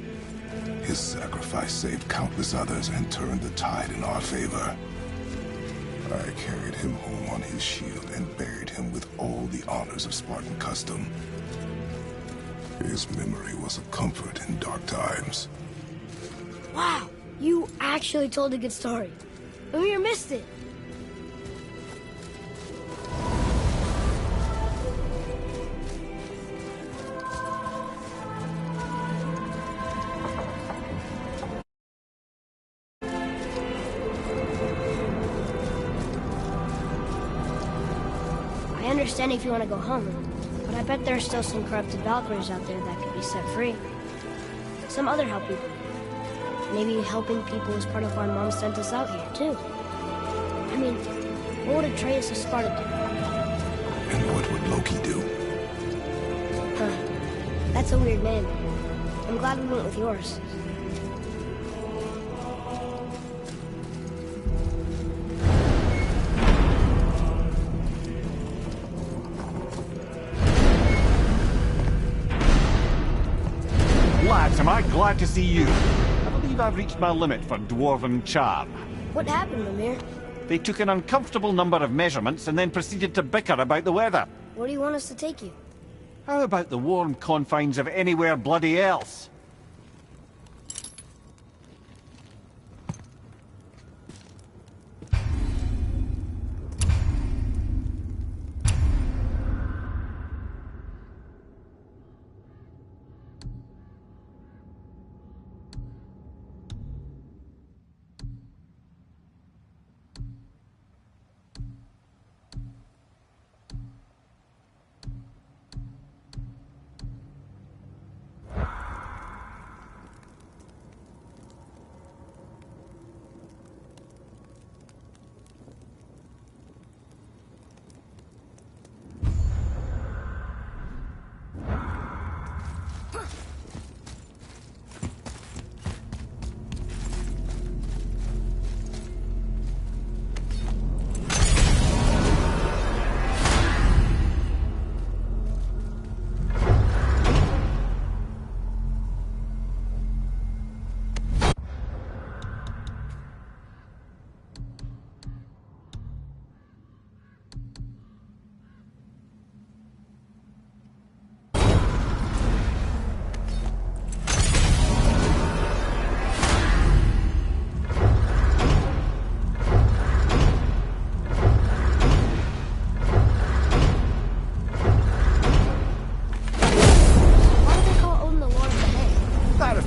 his sacrifice saved countless others and turned the tide in our favor. I carried him home on his shield and buried him with all the honors of Spartan custom. His memory was a comfort in dark times. Wow, you actually told a good story. Amir missed it. I understand if you want to go home, but I bet there are still some corrupted Valkyries out there that could be set free. Some other help people. Maybe helping people is part of why Mom sent us out here, too. I mean, what would Atreus of Sparta do? And what would Loki do? Huh. That's a weird name. I'm glad we went with yours. Lads, am I glad to see you. I believe I've reached my limit for dwarven charm. What happened, Amir? They took an uncomfortable number of measurements and then proceeded to bicker about the weather. Where do you want us to take you? How about the warm confines of anywhere bloody else?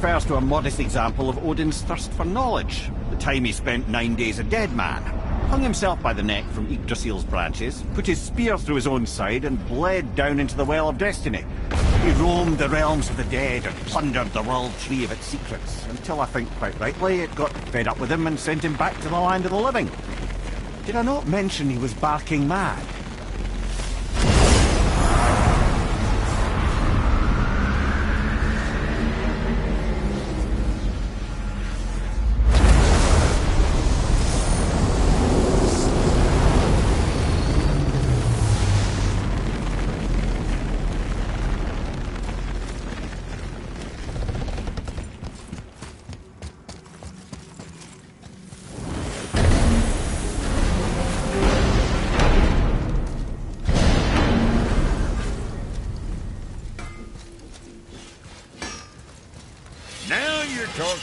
Refers to a modest example of Odin's thirst for knowledge. The time he spent 9 days a dead man. Hung himself by the neck from Yggdrasil's branches, put his spear through his own side and bled down into the Well of Destiny. He roamed the realms of the dead and plundered the world tree of its secrets, until I think quite rightly it got fed up with him and sent him back to the land of the living. Did I not mention he was barking mad?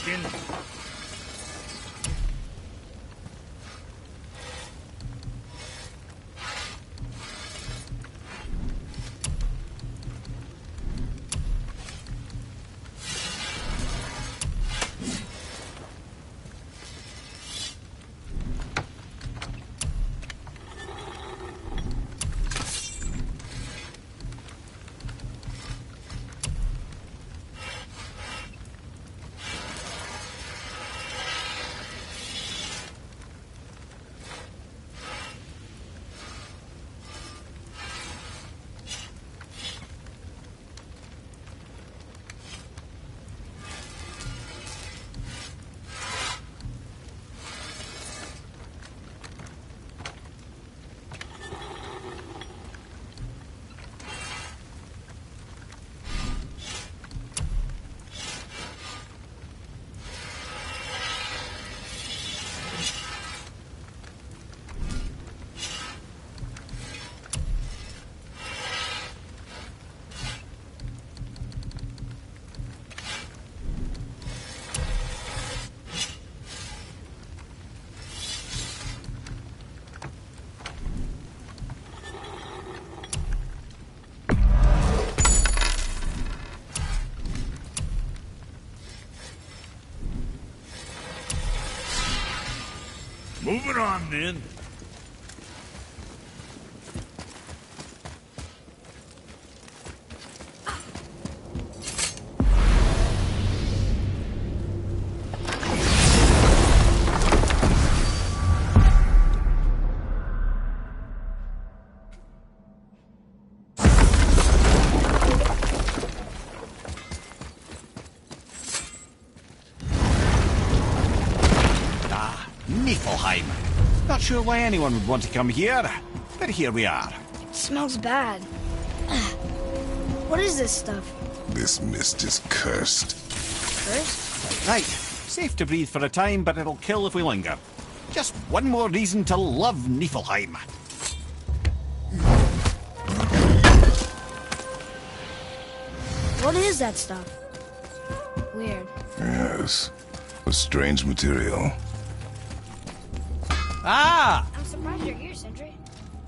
thinking. Moving on, then. Niflheim. Not sure why anyone would want to come here, but here we are. It smells bad. What is this stuff? This mist is cursed. Cursed? Right. Safe to breathe for a time, but it'll kill if we linger. Just one more reason to love Niflheim. What is that stuff? Weird. Yes. A strange material. Ah! I'm surprised you're here, Sentry.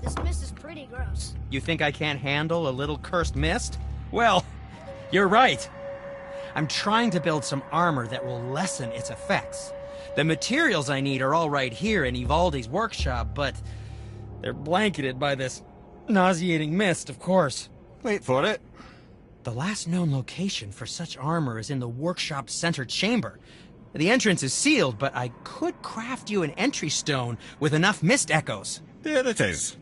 This mist is pretty gross. You think I can't handle a little cursed mist? Well, you're right. I'm trying to build some armor that will lessen its effects. The materials I need are all right here in Ivaldi's workshop, but they're blanketed by this nauseating mist, of course. Wait for it. The last known location for such armor is in the workshop's center chamber. The entrance is sealed, but I could craft you an entry stone with enough mist echoes. There it is.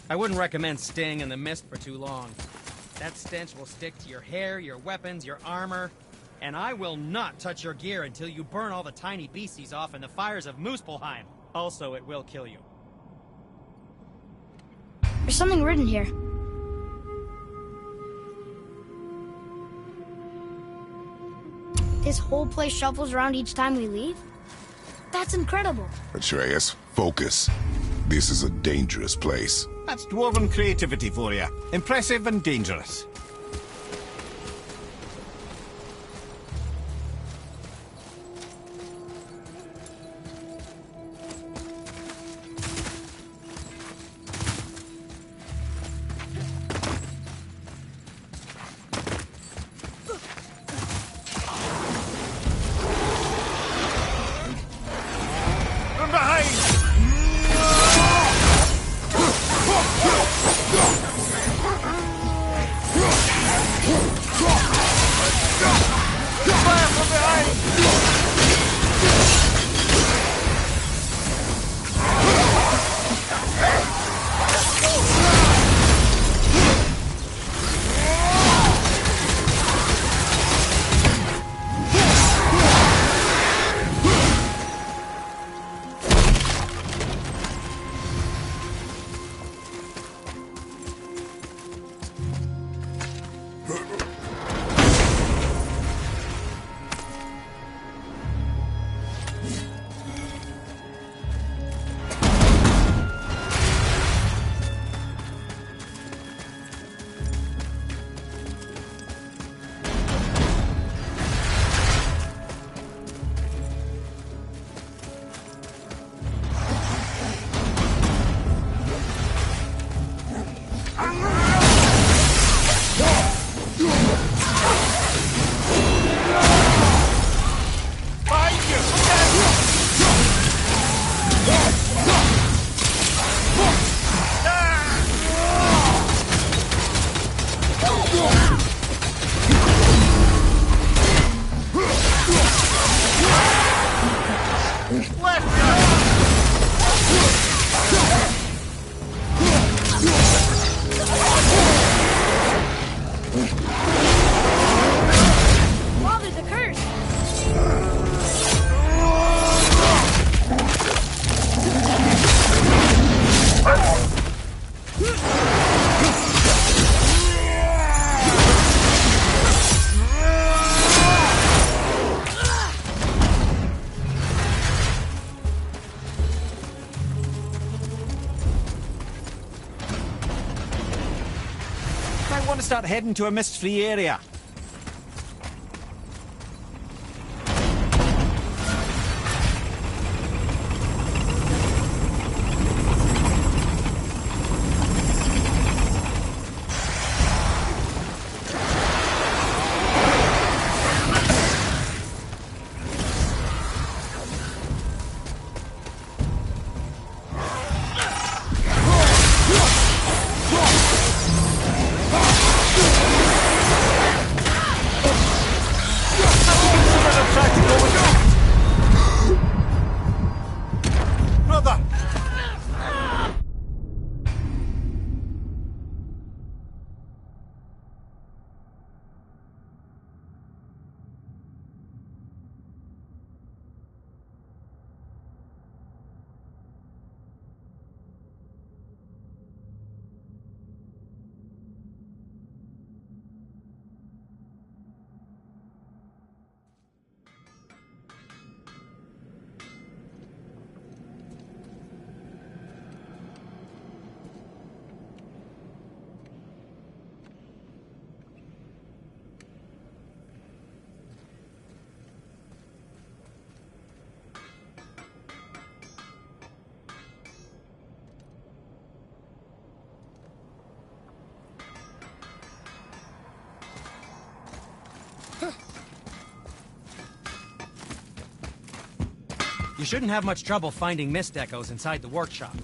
I wouldn't recommend staying in the mist for too long. That stench will stick to your hair, your weapons, your armor, and I will not touch your gear until you burn all the tiny beasties off in the fires of Muspelheim. Also, it will kill you. There's something written here. This whole place shuffles around each time we leave? That's incredible. Atreus, focus. This is a dangerous place. That's dwarven creativity for you. Impressive and dangerous. start heading to a mist-free area. You shouldn't have much trouble finding mist echoes inside the workshop.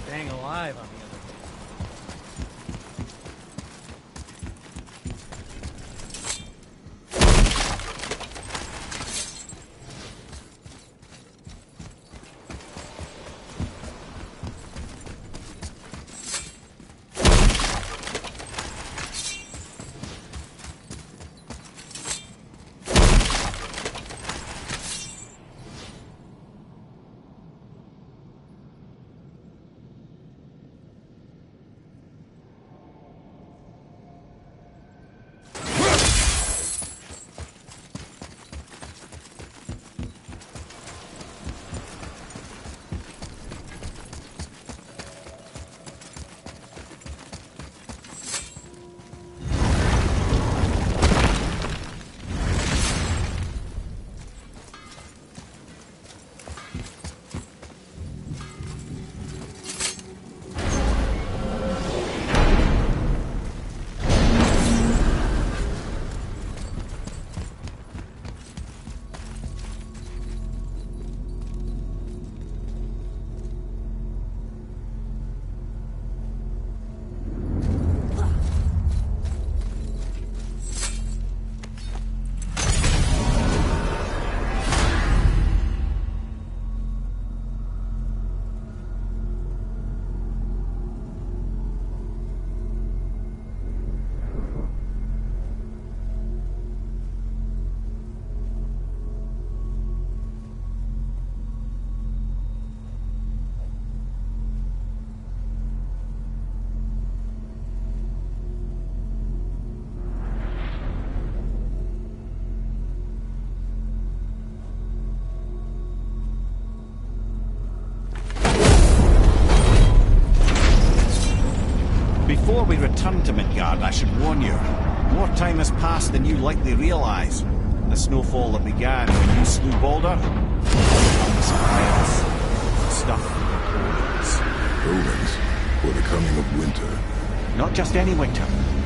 Staying alive on the other hand. Before we return to Midgard, I should warn you. More time has passed than you likely realise. The snowfall that began when you slew Balder comes pirates. Stuff with omens. Omens for the coming of winter. Not just any winter,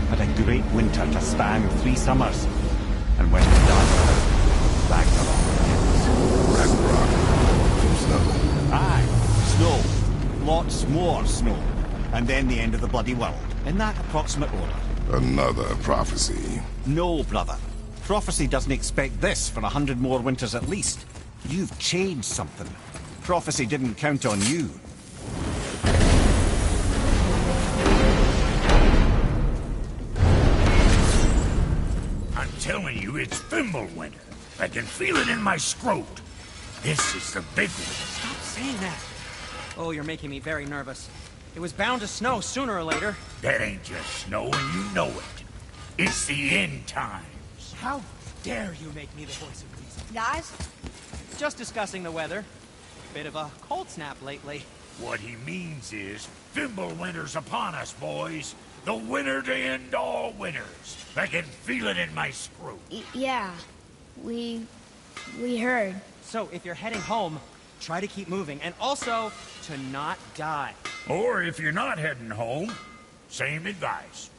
but a great winter to span 3 summers. And when it's done, Ragnarok begins. Ragnarok from snow. Aye, snow. Lots more snow. And then the end of the bloody world, in that approximate order. Another prophecy. No, brother. Prophecy doesn't expect this for 100 more winters at least. You've changed something. Prophecy didn't count on you. I'm telling you, it's Fimbulwinter. I can feel it in my scrot. This is the big one. Stop saying that. Oh, you're making me very nervous. It was bound to snow sooner or later. That ain't just snow, and you know it. It's the end times. How dare you make me the voice of reason? Guys? Just discussing the weather. Bit of a cold snap lately. What he means is, Fimbulwinter's upon us, boys. The winner to end all winners. I can feel it in my screw. Yeah, we heard. So if you're heading home, try to keep moving, and also to not die. Or if you're not heading home, same advice.